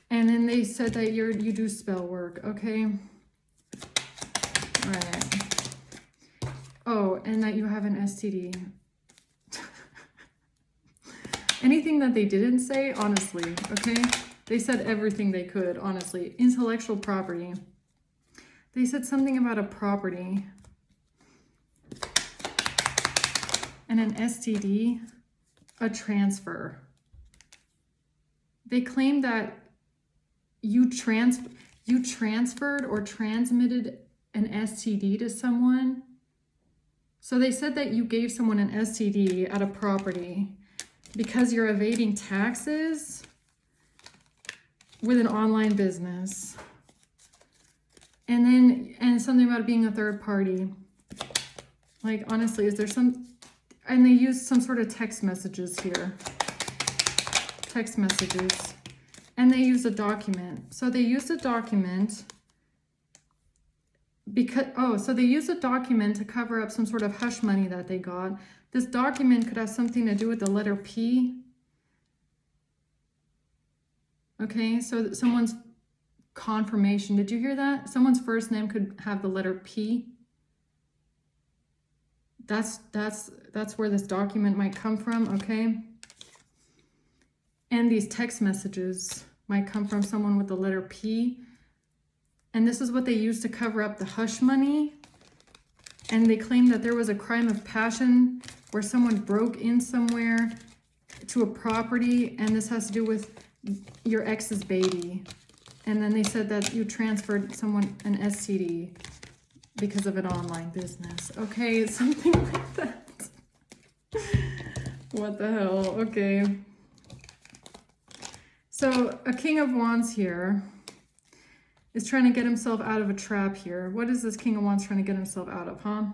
And then they said that you do spell work, okay? All right. Oh, and that you have an STD. Anything that they didn't say, honestly, okay? They said everything they could, honestly. Intellectual property. They said something about a property. And an STD, a transfer. They claimed that you transferred or transmitted an STD to someone. So they said that you gave someone an STD at a property because you're evading taxes with an online business. And something about being a third party. Like, honestly, is there some, and they used some sort of text messages here. Text messages. And they used a document. So they used a document because, so they used a document to cover up some sort of hush money that they got. This document could have something to do with the letter P. Okay, so someone's confirmation. Did you hear that? Someone's first name could have the letter P. That's where this document might come from, okay? And these text messages might come from someone with the letter P. And this is what they used to cover up the hush money. And they claim that there was a crime of passion where someone broke in somewhere to a property, and this has to do with your ex's baby. And then they said that you transferred someone an STD because of an online business. Okay, something like that. What the hell? Okay. So a King of Wands here is trying to get himself out of a trap here. What is this King of Wands trying to get himself out of, huh?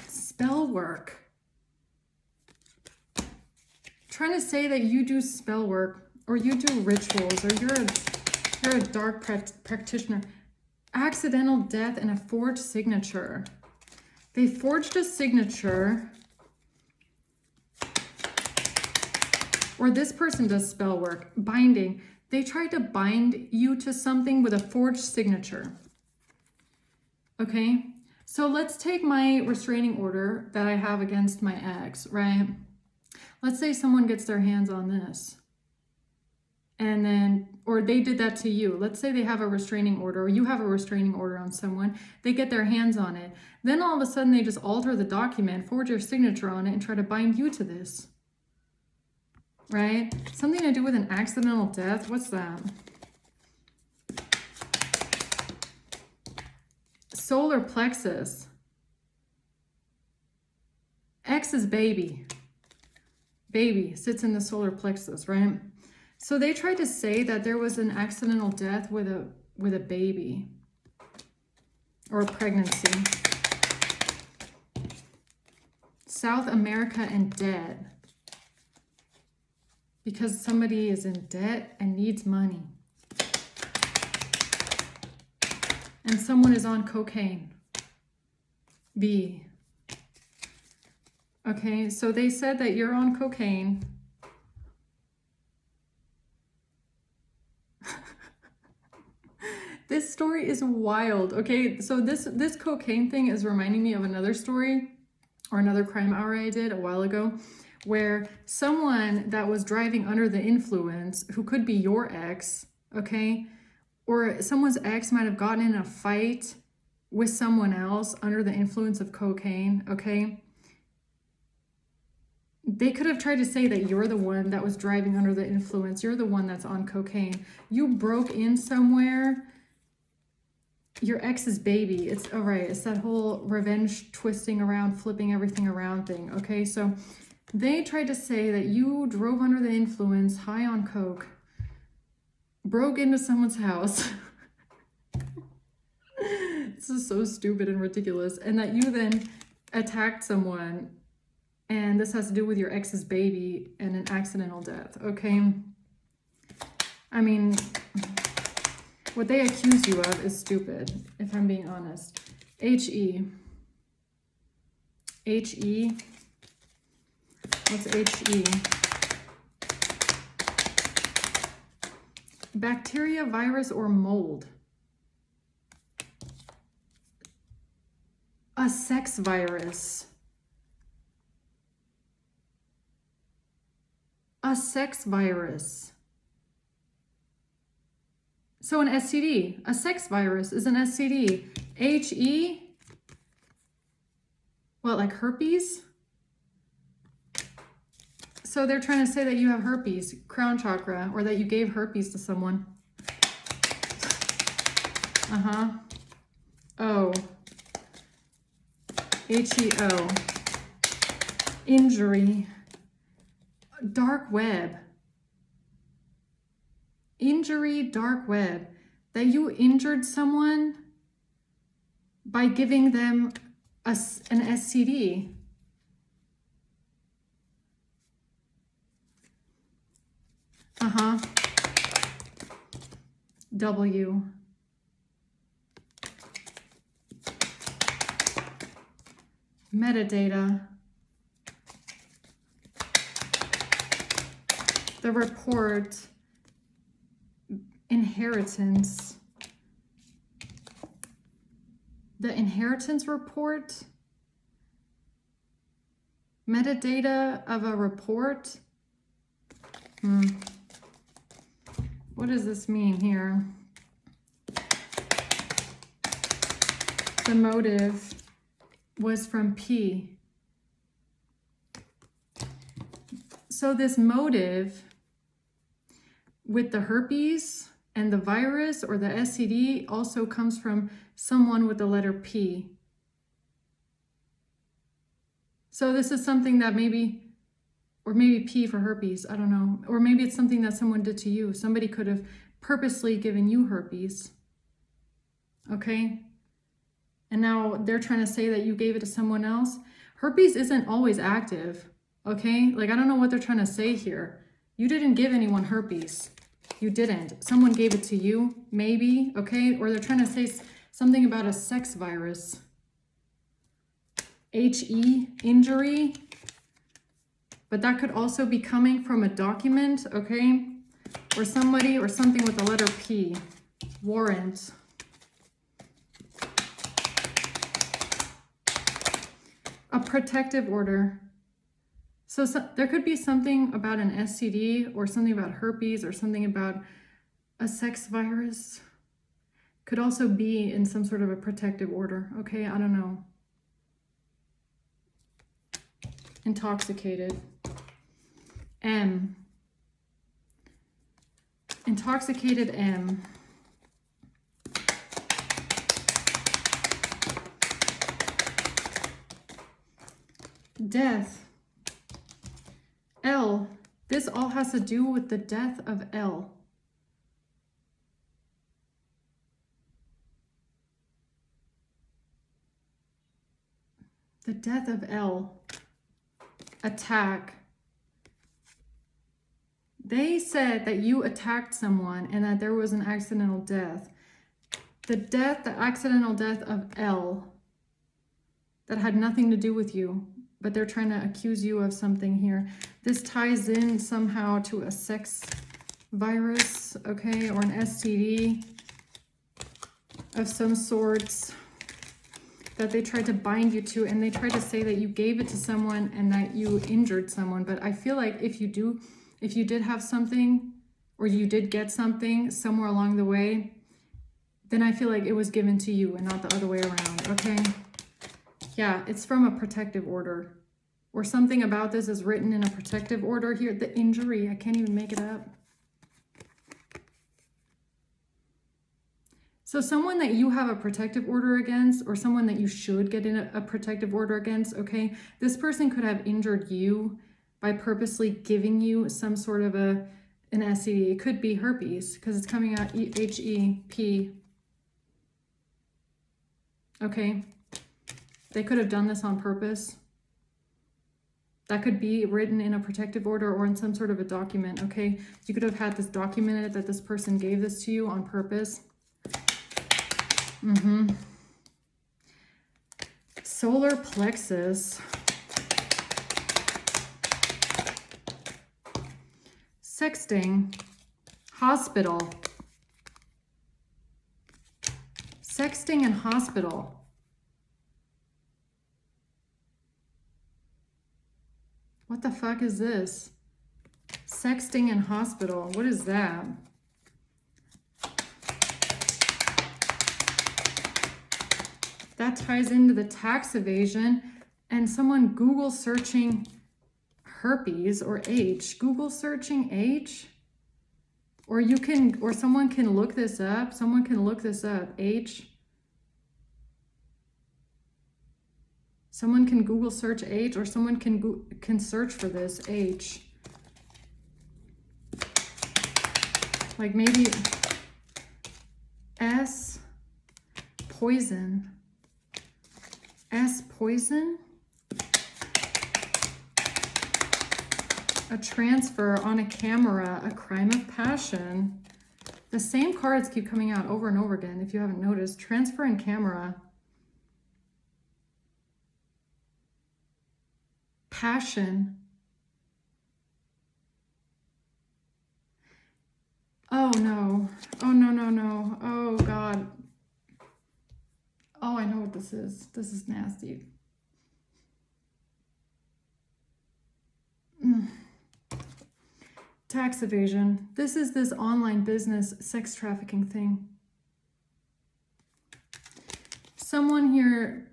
Spell work. Trying to say that you do spell work, or you do rituals, or you're a dark practitioner. Accidental death and a forged signature. They forged a signature, or this person does spell work, binding. They tried to bind you to something with a forged signature. Okay, so let's take my restraining order that I have against my ex, right? Let's say someone gets their hands on this. And then, or they did that to you. Let's say they have a restraining order, or you have a restraining order on someone. They get their hands on it. Then all of a sudden they just alter the document, forge your signature on it, and try to bind you to this. Right? Something to do with an accidental death. What's that? Solar plexus. Ex's baby. Baby sits in the solar plexus, right? So they tried to say that there was an accidental death with a baby or a pregnancy. South America and debt. Because somebody is in debt and needs money. And someone is on cocaine. B. Okay, so they said that you're on cocaine. This story is wild. Okay, so this cocaine thing is reminding me of another story or another crime hour I did a while ago, where someone that was driving under the influence, who could be your ex, okay, or someone's ex might have gotten in a fight with someone else under the influence of cocaine, okay? They could have tried to say that you're the one that was driving under the influence. You're the one that's on cocaine. You broke in somewhere. Your ex's baby. It's all right. It's that whole revenge twisting around, flipping everything around thing. Okay, so they tried to say that you drove under the influence, high on coke, broke into someone's house. This is so stupid and ridiculous. And that you then attacked someone. And this has to do with your ex's baby and an accidental death, okay? I mean, what they accuse you of is stupid, if I'm being honest. H-E. H-E. What's H-E? Bacteria, virus, or mold. A sex virus. a sex virus. So an STD, a sex virus is an STD. HE, what, like herpes? So they're trying to say that you have herpes, crown chakra, or that you gave herpes to someone. O. HEO. Injury. Dark web. Injury, dark web. That you injured someone by giving them an STD. W. Metadata. The report. Inheritance. The inheritance report. Metadata of a report. What does this mean here? The motive was from P. So this motive with the herpes and the virus or the STD also comes from someone with the letter P. So this is something that maybe, or maybe P for herpes, I don't know. Or maybe it's something that someone did to you. Somebody could have purposely given you herpes. Okay? And now they're trying to say that you gave it to someone else. Herpes isn't always active. Okay? Like, I don't know what they're trying to say here. You didn't give anyone herpes. You didn't. Someone gave it to you, maybe. Okay? Or they're trying to say something about a sex virus. HE, injury. But that could also be coming from a document, okay? Or somebody or something with the letter P. Warrant. A protective order. So there could be something about an STD or something about herpes or something about a sex virus. Could also be in some sort of a protective order, okay? I don't know. Intoxicated. M. Intoxicated M. Death. L. This all has to do with the death of L. The death of L. Attack. They said that you attacked someone and that there was an accidental death. The accidental death of L, that had nothing to do with you, but they're trying to accuse you of something here. This ties in somehow to a sex virus, okay, or an STD of some sorts that they tried to bind you to, and they tried to say that you gave it to someone and that you injured someone. But I feel like if you did have something, or you did get something somewhere along the way, then I feel like it was given to you and not the other way around, okay? Yeah, it's from a protective order. Or something about this is written in a protective order here. The injury, I can't even make it up. So someone that you have a protective order against, or someone that you should get in a protective order against, okay? This person could have injured you by purposely giving you some sort of an STD. It could be herpes, because it's coming out HEP. Okay? They could have done this on purpose. That could be written in a protective order or in some sort of a document, okay? You could have had this documented that this person gave this to you on purpose. Solar plexus. Sexting. Hospital. Sexting and hospital. What the fuck is this? Sexting in hospital. What is that? That ties into the tax evasion and someone Google searching herpes or H. Google searching H. Or you can, or someone can look this up. Someone can look this up. H. Someone can Google search H, or someone can search for this H. Like maybe S poison. S poison. A transfer on a camera, a crime of passion. The same cards keep coming out over and over again, if you haven't noticed. Transfer and camera. Passion. Oh no. Oh no, no, no. Oh God. Oh, I know what this is. This is nasty. Tax evasion. This is this online business sex trafficking thing. Someone here,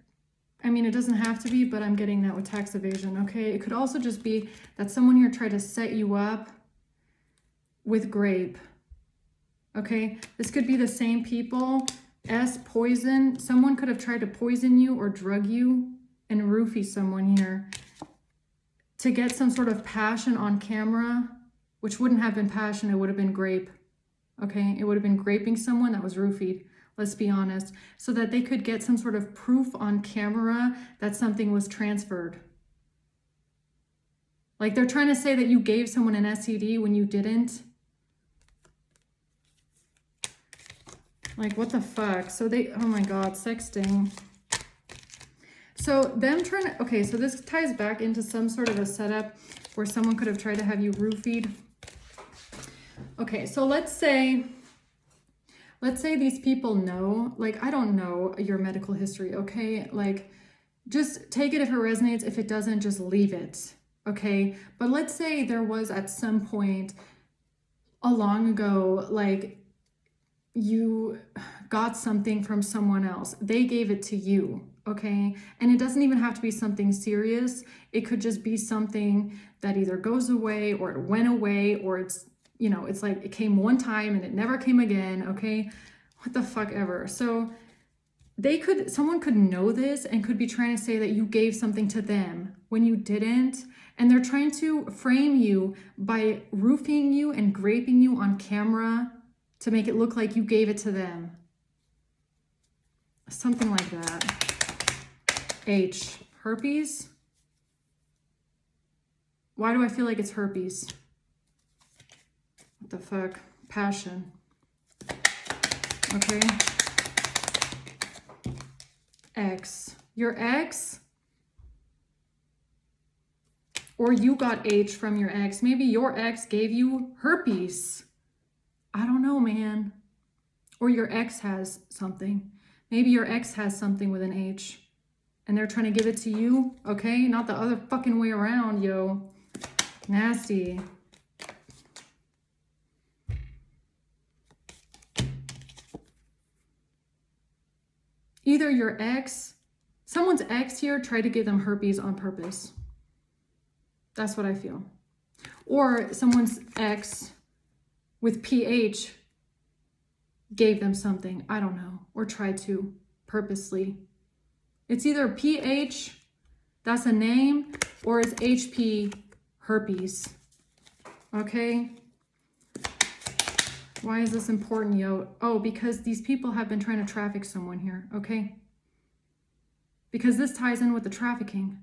I mean, it doesn't have to be, but I'm getting that with tax evasion, okay? It could also just be that someone here tried to set you up with grape, okay? This could be the same people. S, poison. Someone could have tried to poison you or drug you and roofie someone here to get some sort of passion on camera, which wouldn't have been passion, it would have been grape, okay? It would have been graping someone that was roofied, let's be honest, so that they could get some sort of proof on camera that something was transferred. Like they're trying to say that you gave someone an STD when you didn't. Like, what the fuck? So they, oh my God, sexting. So them trying to, okay, so this ties back into some sort of a setup where someone could have tried to have you roofied. Okay, so let's say these people know, like, I don't know your medical history, okay? Like, just take it if it resonates. If it doesn't, just leave it, okay? But let's say there was at some point a long ago, like, you got something from someone else. They gave it to you, okay? And it doesn't even have to be something serious. It could just be something that either goes away or it went away, or it's, you know, it's like it came one time and it never came again, okay? What the fuck ever. So someone could know this and could be trying to say that you gave something to them when you didn't. And they're trying to frame you by roofing you and graping you on camera to make it look like you gave it to them. Something like that. H, herpes. Why do I feel like it's herpes? What the fuck? Passion. Okay. X. Your ex? Or you got H from your ex. Maybe your ex gave you herpes. I don't know, man. Or your ex has something. Maybe your ex has something with an H and they're trying to give it to you, okay? Not the other fucking way around, yo. Nasty. Either your ex, someone's ex here tried to give them herpes on purpose. That's what I feel. Or someone's ex with PH gave them something, I don't know, or tried to purposely. It's either PH, that's a name, or it's HP, herpes, okay? Why is this important, yo? Oh, because these people have been trying to traffic someone here, okay? Because this ties in with the trafficking.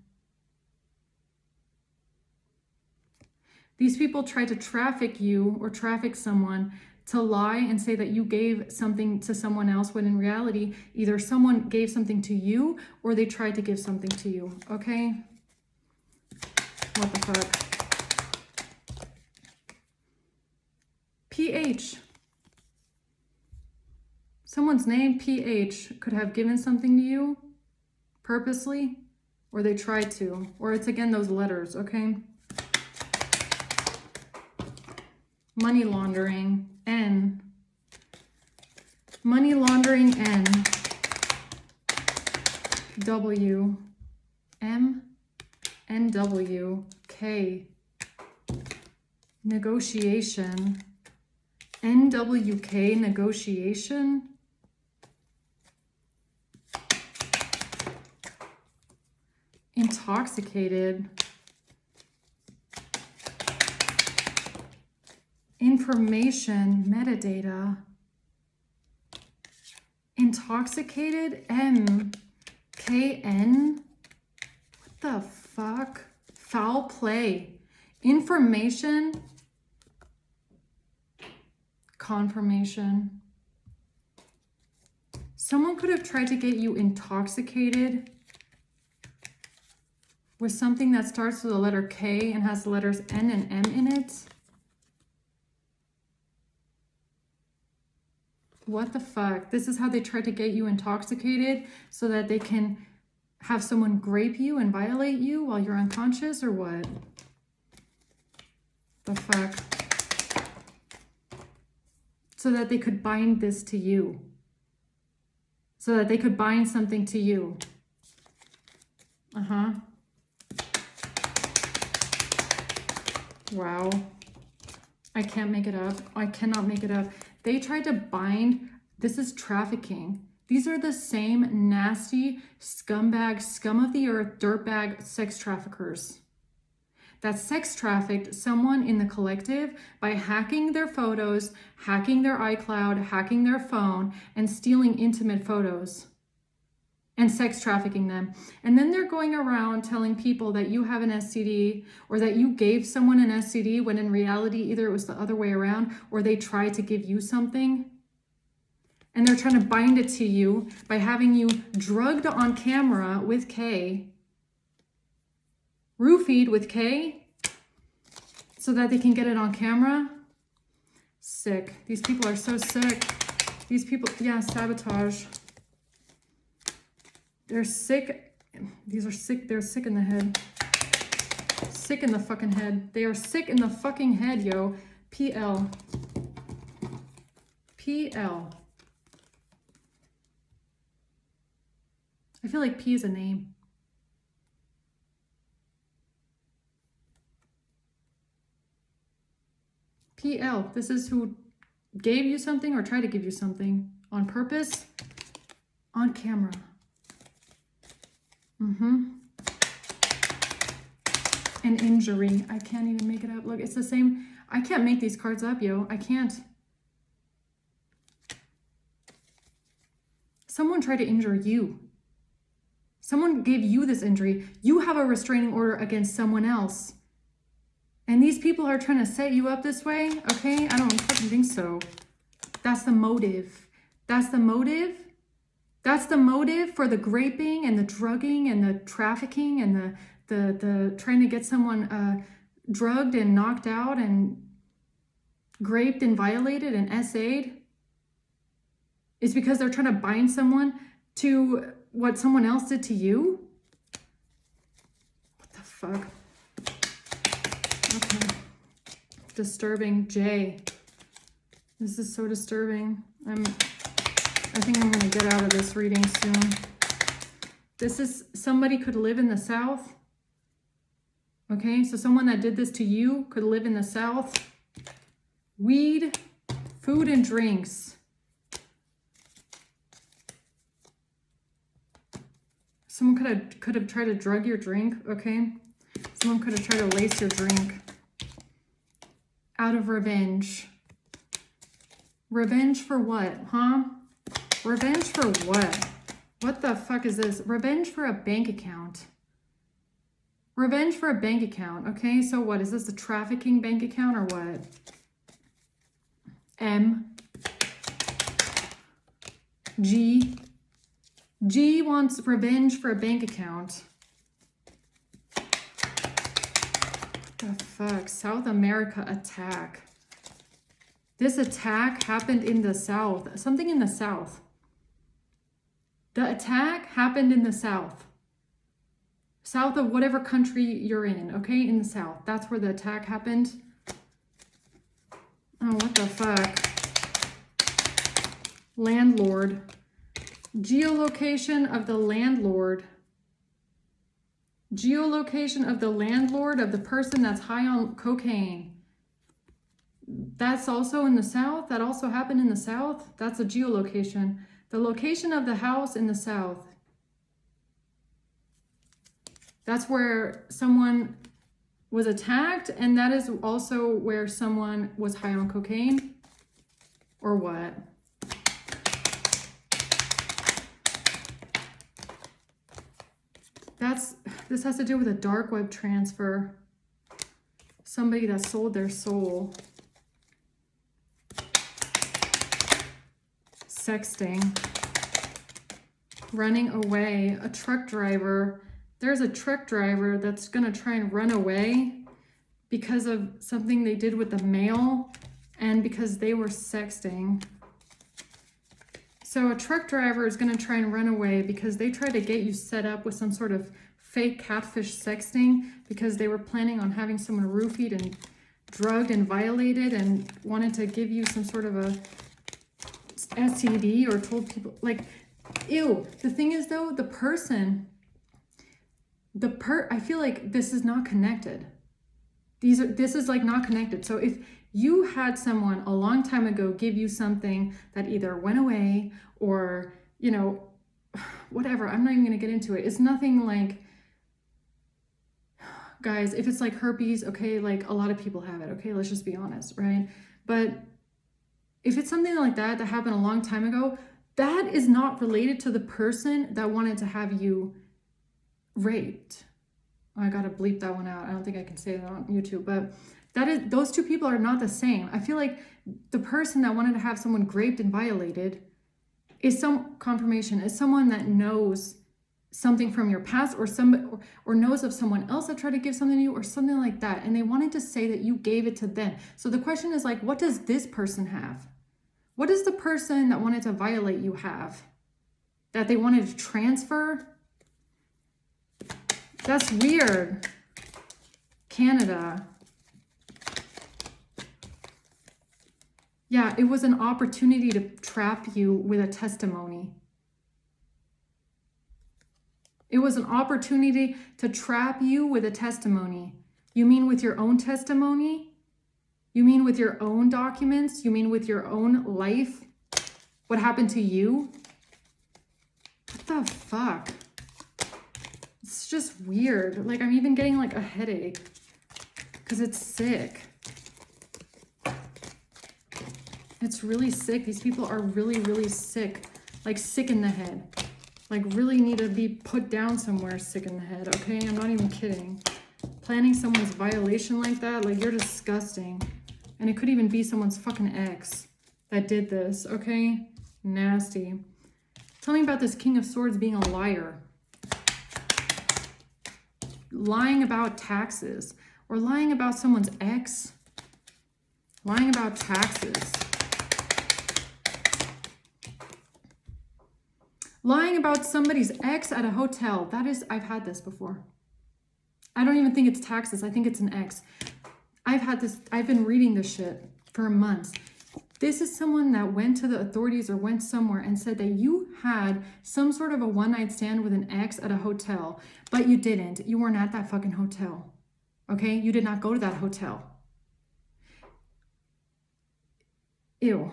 These people try to traffic you or traffic someone to lie and say that you gave something to someone else, when in reality, either someone gave something to you or they tried to give something to you, okay? What the fuck? PH. Someone's name, PH, could have given something to you purposely, or they tried to, or it's again those letters, okay? Money laundering, N. Money laundering, N. W. M. N. W. K. Negotiation. NWK, negotiation. Intoxicated. Information, metadata. Intoxicated, MKN. What the fuck? Foul play. Information. Confirmation. Someone could have tried to get you intoxicated with something that starts with the letter K and has the letters N and M in it. What the fuck? This is how they try to get you intoxicated so that they can have someone grape you and violate you while you're unconscious, or what? The fuck? So that they could bind this to you. So that they could bind something to you. Uh-huh. Wow. I can't make it up. I cannot make it up. They tried to bind, this is trafficking. These are the same nasty scumbag, scum of the earth, dirtbag sex traffickers that sex trafficked someone in the collective by hacking their photos, hacking their iCloud, hacking their phone, and stealing intimate photos and sex trafficking them. And then they're going around telling people that you have an STD or that you gave someone an STD when in reality either it was the other way around or they tried to give you something. And they're trying to bind it to you by having you drugged on camera with K, roofied with K, so that they can get it on camera. Sick. These people are so sick. These people, yeah, sabotage. They're sick. These are sick. They're sick in the head. Sick in the fucking head. They are sick in the fucking head, yo. PL. PL. I feel like P is a name. PL. This is who gave you something or tried to give you something on purpose, on camera. An injury. I can't even make it up. Look, it's the same. I can't make these cards up, yo. I can't. Someone tried to injure you. Someone gave you this injury. You have a restraining order against someone else. And these people are trying to set you up this way, okay? I don't fucking think so. That's the motive. That's the motive. That's the motive for the graping and the drugging and the trafficking and the trying to get someone drugged and knocked out and graped and violated and SA'd. Is because they're trying to bind someone to what someone else did to you? What the fuck? Okay. Disturbing. J. This is so disturbing. I think I'm going to get out of this reading soon. This is, somebody could live in the South. Okay, so someone that did this to you could live in the South. Weed, food, and drinks. Someone could have tried to drug your drink, okay? Someone could have tried to lace your drink. Out of revenge. Revenge for what, huh? Revenge for what? What the fuck is this? Revenge for a bank account. Revenge for a bank account, okay? So what, is this a trafficking bank account or what? M. G. G wants revenge for a bank account. What the fuck? South America attack. This attack happened in the South. Something in the South. The attack happened in the South. South of whatever country you're in, okay? In the South. That's where the attack happened. the fuck? Landlord. Geolocation of the landlord. Geolocation of the landlord of the person that's high on cocaine. That's also in the south. That also happened in the south. That's a geolocation. The location of the house in the south. That's where someone was attacked, and that is also where someone was high on cocaine. Or what? This has to do with a dark web transfer. Somebody that sold their soul. Sexting. Running away. A truck driver. There's a truck driver that's going to try and run away because of something they did with the mail and because they were sexting. So a truck driver is going to try and run away because they tried to get you set up with some sort of fake catfish sexting because they were planning on having someone roofied and drugged and violated and wanted to give you some sort of a STD or told people, like, ew. The thing is though, the person... I feel like this is not connected. This is like not connected. So if you had someone a long time ago give you something that either went away or, you know, whatever, I'm not even going to get into it. It's nothing like, guys, if it's like herpes, okay, like a lot of people have it. Okay, let's just be honest, right? But if it's something like that happened a long time ago, that is not related to the person that wanted to have you raped. I gotta bleep that one out. I don't think I can say that on YouTube, but those two people are not the same. I feel like the person that wanted to have someone raped and violated is some confirmation, is someone that knows something from your past or knows of someone else that tried to give something to you or something like that, and they wanted to say that you gave it to them. So the question is like, what does this person have? What does the person that wanted to violate you have? That they wanted to transfer? That's weird. Canada. Yeah, it was an opportunity to trap you with a testimony. It was an opportunity to trap you with a testimony. You mean with your own testimony? You mean with your own documents? You mean with your own life? What happened to you? What the fuck? It's just weird. Like, I'm even getting like a headache because it's sick. It's really sick. These people are really, really sick. Like sick in the head. Like really need to be put down somewhere sick in the head, okay? I'm not even kidding. Planning someone's violation like that, like you're disgusting. And it could even be someone's fucking ex that did this, okay? Nasty. Tell me about this King of Swords being a liar. Lying about taxes or lying about someone's ex. Lying about taxes. Lying about somebody's ex at a hotel. That is, I've had this before. I don't even think it's taxes. I think it's an ex. I've been reading this shit for months. This is someone that went to the authorities or went somewhere and said that you had some sort of a one-night stand with an ex at a hotel, but you didn't. You weren't at that fucking hotel. Okay? You did not go to that hotel. Ew.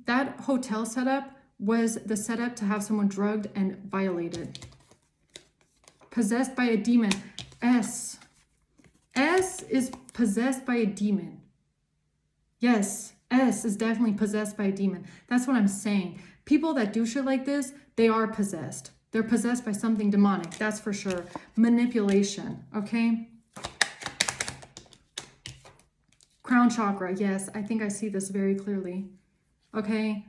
That hotel setup was the setup to have someone drugged and violated. Possessed by a demon. S is possessed by a demon. Yes, S is definitely possessed by a demon. That's what I'm saying. People that do shit like this, they are possessed. They're possessed by something demonic, that's for sure. Manipulation, okay? Crown chakra, yes, I think I see this very clearly. Okay?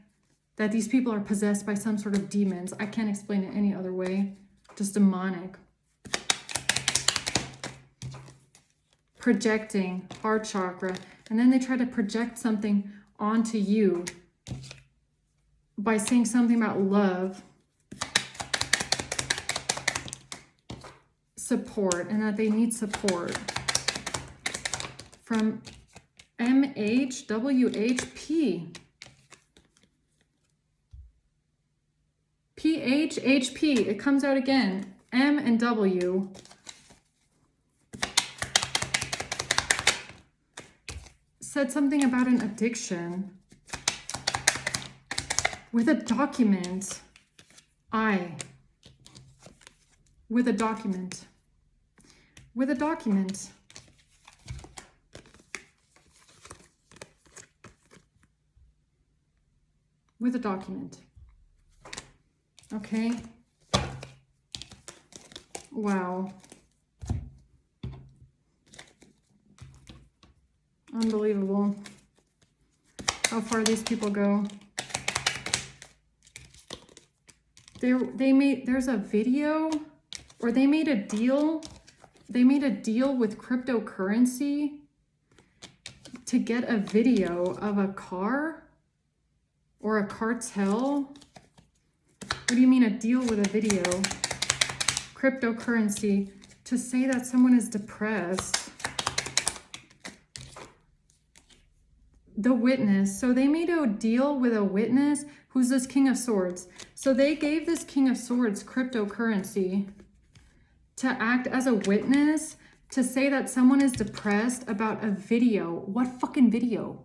That these people are possessed by some sort of demons. I can't explain it any other way. Just demonic. Projecting, heart chakra. And then they try to project something onto you by saying something about love, support, and that they need support from MHWHP. PHHP. It comes out again. M and W. Said something about an addiction. With a document. With a document. With a document. With a document. Okay. Wow. Unbelievable. How far these people go. There's a video, or they made a deal. They made a deal with cryptocurrency to get a video of a car or a cartel. What do you mean a deal with a video? Cryptocurrency, to say that someone is depressed. The witness. So they made a deal with a witness who's this King of Swords. So they gave this King of Swords cryptocurrency to act as a witness to say that someone is depressed about a video. What fucking video?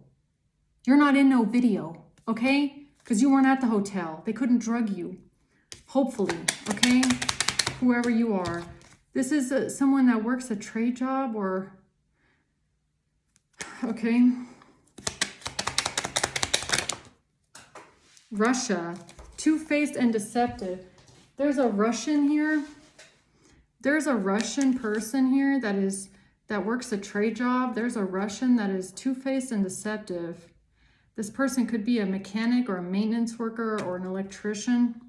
You're not in no video, okay? Because you weren't at the hotel. They couldn't drug you. Hopefully, okay? Whoever you are. This is someone that works a trade job or... Okay. Russia. Two-faced and deceptive. There's a Russian here. There's a Russian person here that works a trade job. There's a Russian that is two-faced and deceptive. This person could be a mechanic or a maintenance worker or an electrician.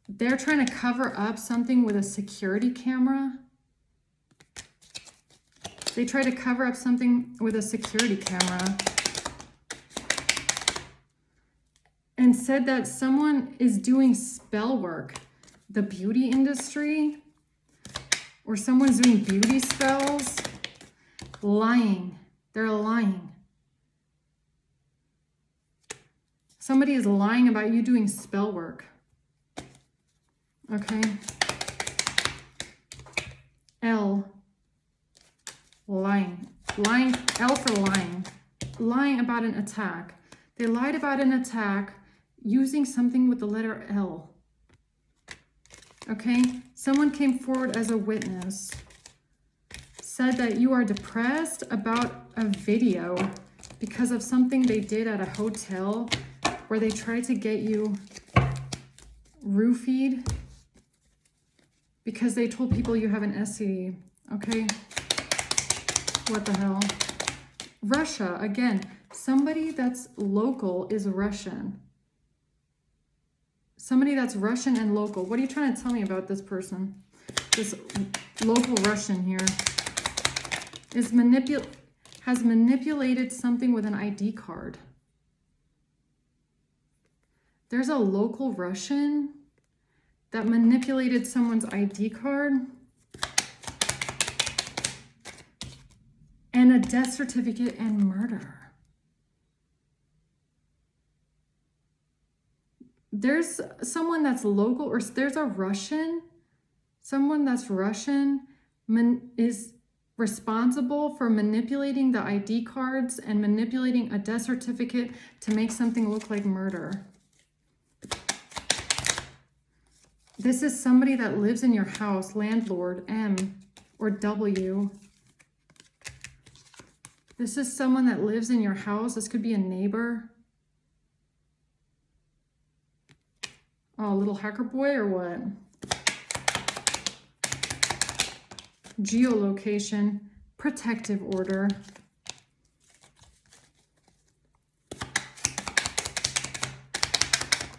They're trying to cover up something with a security camera. They try to cover up something with a security camera. And said that someone is doing spell work. The beauty industry. Or someone's doing beauty spells. Lying. They're lying. Somebody is lying about you doing spell work. Okay. L. Lying. Lying. L for lying. Lying about an attack. They lied about an attack using something with the letter L. Okay. Someone came forward as a witness. Said that you are depressed about a video because of something they did at a hotel where they tried to get you roofied because they told people you have an STD. Okay. What the hell? Russia, again, somebody that's local is Russian. Somebody that's Russian and local. What are you trying to tell me about this person? This local Russian here is has manipulated something with an ID card. There's a local Russian that manipulated someone's ID card and a death certificate and murder. There's someone that's local, or there's a Russian, someone that's Russian is responsible for manipulating the ID cards and manipulating a death certificate to make something look like murder. This is somebody that lives in your house, landlord, M or W. This is someone that lives in your house. This could be a neighbor. Oh, little hacker boy or what? Geolocation, protective order.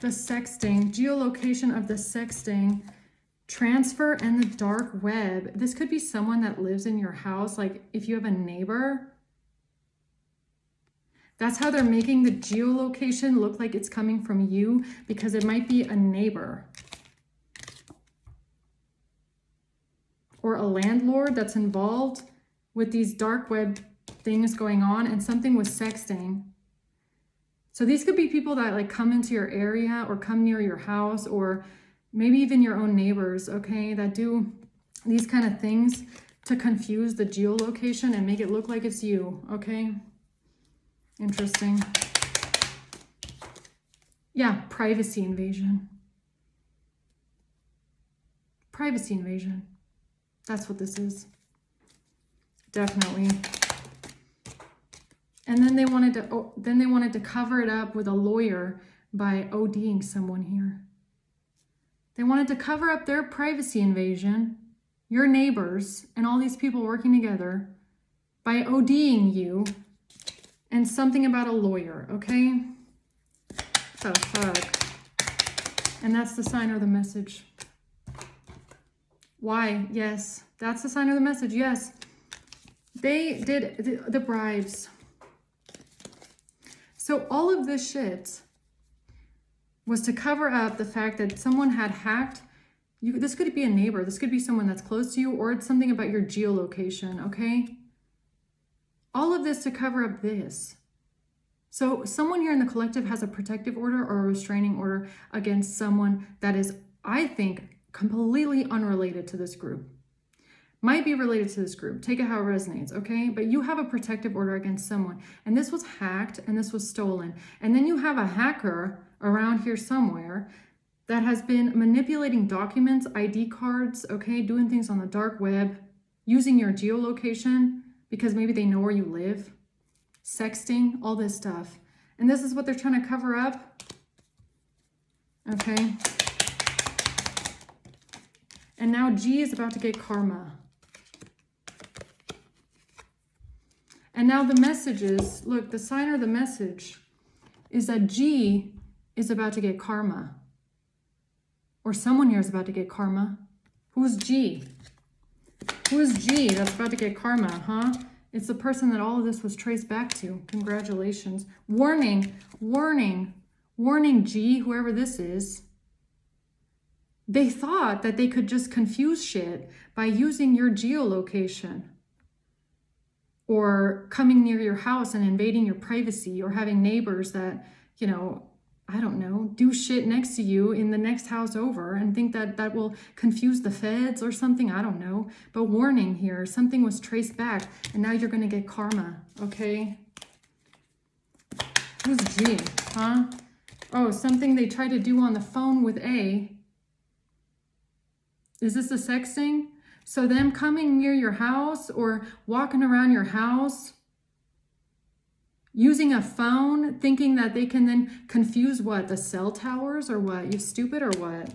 The sexting, geolocation of the sexting, transfer and the dark web. This could be someone that lives in your house. Like if you have a neighbor, that's how they're making the geolocation look like it's coming from you, because it might be a neighbor or a landlord that's involved with these dark web things going on, and something was sexting. So these could be people that like come into your area or come near your house, or maybe even your own neighbors, okay, that do these kind of things to confuse the geolocation and make it look like it's you, okay? Interesting. Yeah, privacy invasion. Privacy invasion. That's what this is. Definitely. And then they wanted to cover it up with a lawyer by ODing someone here. They wanted to cover up their privacy invasion, your neighbors, and all these people working together by ODing you, and something about a lawyer, okay? What the fuck? And that's the sign or the message. Why? Yes. That's the sign or the message. Yes. They did the bribes. So all of this shit was to cover up the fact that someone had hacked. This could be a neighbor. This could be someone that's close to you, or it's something about your geolocation, okay? All of this to cover up this. So someone here in the collective has a protective order or a restraining order against someone that is, I think, completely unrelated to this group. Might be related to this group. Take it how it resonates, okay? But you have a protective order against someone. And this was hacked and this was stolen. And then you have a hacker around here somewhere that has been manipulating documents, ID cards, okay? Doing things on the dark web, using your geolocation because maybe they know where you live. Sexting, all this stuff. And this is what they're trying to cover up. Okay. And now G is about to get karma. And now the message is, look, the sign or the message is that G is about to get karma. Or someone here is about to get karma. Who's G? Who's G that's about to get karma, huh? It's the person that all of this was traced back to. Congratulations. Warning, warning, warning, G, whoever this is. They thought that they could just confuse shit by using your geolocation, or coming near your house and invading your privacy, or having neighbors that, you know, I don't know, do shit next to you in the next house over and think that that will confuse the feds or something. I don't know. But warning here, something was traced back and now you're going to get karma, okay? Who's G, huh? Oh, something they tried to do on the phone with A. Is this a sexting? So them coming near your house or walking around your house, using a phone, thinking that they can then confuse what? The cell towers or what? You stupid or what?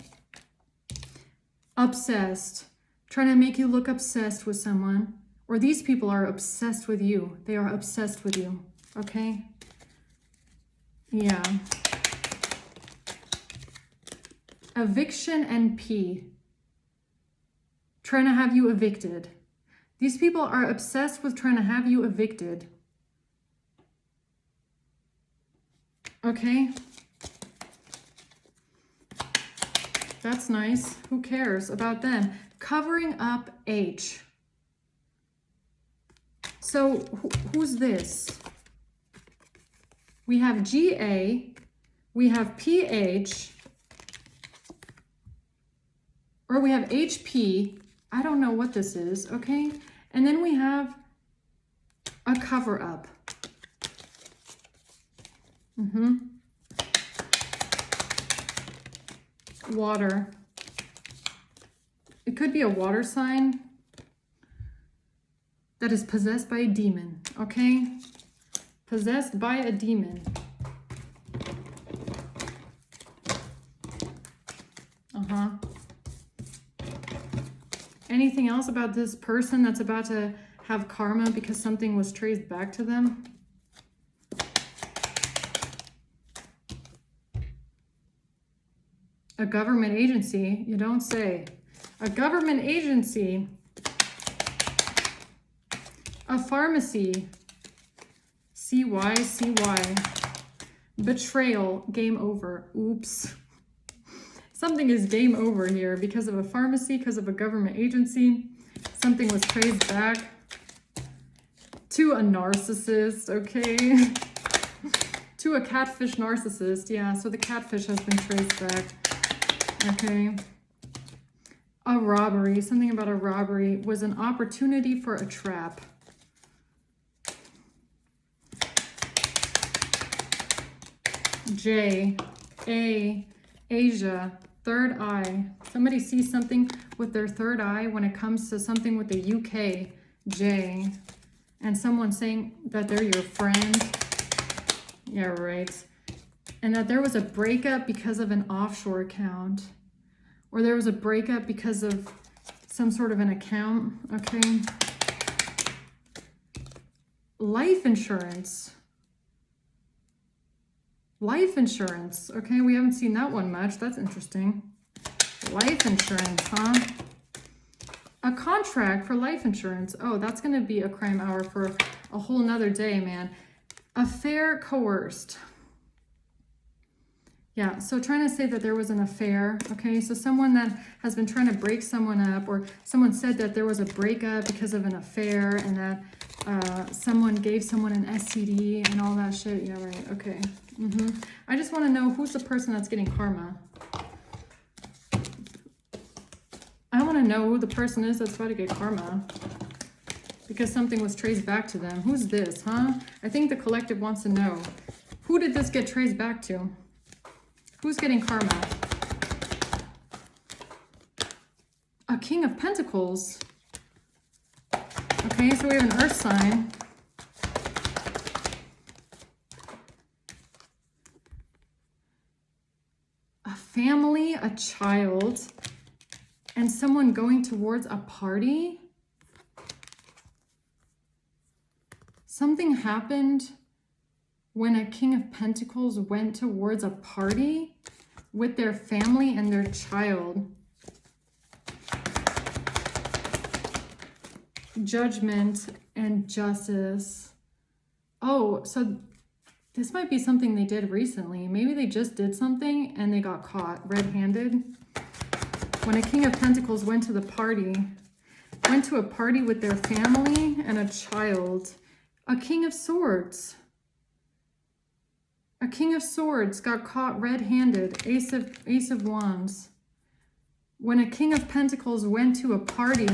Obsessed. Trying to make you look obsessed with someone. Or these people are obsessed with you. They are obsessed with you. Okay? Yeah. Eviction and P. Trying to have you evicted. These people are obsessed with trying to have you evicted. Okay. That's nice. Who cares about them? Covering up H. So who's this? We have GA. We have PH. Or we have HP. I don't know what this is, okay? And then we have a cover up. Water. It could be a water sign that is possessed by a demon, okay? Possessed by a demon. Anything else about this person that's about to have karma because something was traced back to them? A government agency, you don't say. A government agency. A pharmacy. CY. Betrayal. Game over. Oops. Something is game over here because of a pharmacy, because of a government agency. Something was traced back. To a narcissist, okay? To a catfish narcissist, yeah. So the catfish has been traced back, okay? A robbery, something about a robbery was an opportunity for a trap. J, A, Asia, third eye. Somebody sees something with their third eye when it comes to something with the UK, J. And someone saying that they're your friend. Yeah, right. And that there was a breakup because of an offshore account. Or there was a breakup because of some sort of an account, okay? Life insurance. Life insurance, okay? We haven't seen that one much. That's interesting. Life insurance, huh? A contract for life insurance. Oh, that's going to be a crime hour for a whole nother day, man. Affair coerced. Yeah, so trying to say that there was an affair, okay? So someone that has been trying to break someone up, or someone said that there was a breakup because of an affair, and that someone gave someone an STD and all that shit. Yeah, right, okay. I just want to know who's the person that's getting karma. I want to know who the person is that's about to get karma. Because something was traced back to them. Who's this, huh? I think the collective wants to know. Who did this get traced back to? Who's getting karma? A King of Pentacles. Okay, so we have an earth sign. A family, a child, and someone going towards a party. Something happened when a King of Pentacles went towards a party with their family and their child. Judgment and justice. Oh, so this might be something they did recently. Maybe they just did something and they got caught red-handed. When a King of Pentacles went to the party, went to a party with their family and a child. A King of Swords. A King of Swords got caught red-handed. Ace of Wands. When a King of Pentacles went to a party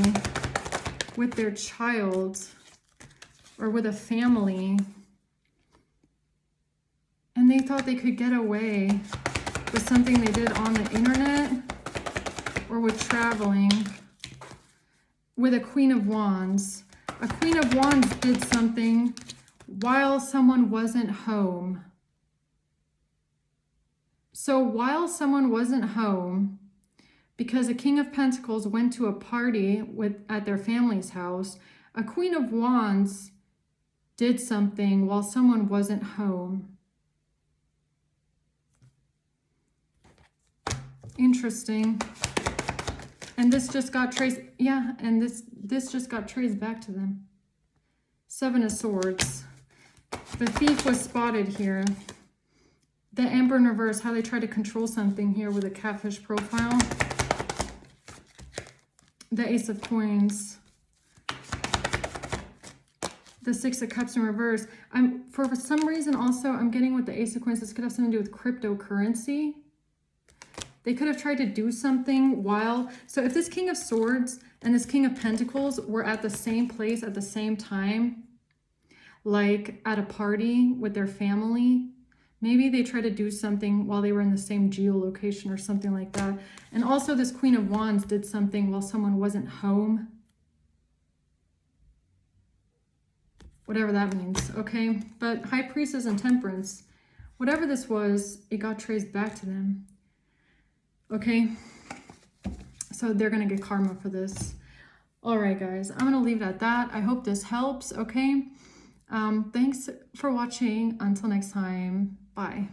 with their child or with a family, and they thought they could get away with something they did on the internet or with traveling, with a Queen of Wands. A Queen of Wands did something while someone wasn't home. So while someone wasn't home, because a King of Pentacles went to a party at their family's house, a Queen of Wands did something while someone wasn't home. Interesting. And this just got traced, yeah, and this just got traced back to them. Seven of Swords. The thief was spotted here. The Emperor in reverse, how they try to control something here with a catfish profile. The Ace of Coins. The Six of Cups in reverse. For some reason also, I'm getting with the Ace of Coins, this could have something to do with cryptocurrency. They could have tried to do something while... So if this King of Swords and this King of Pentacles were at the same place at the same time, like at a party with their family, maybe they tried to do something while they were in the same geolocation or something like that. And also this Queen of Wands did something while someone wasn't home. Whatever that means, okay? But High Priestess and Temperance, whatever this was, it got traced back to them. Okay, so they're going to get karma for this. All right, guys, I'm going to leave it at that. I hope this helps, okay? Thanks for watching. Until next time, bye.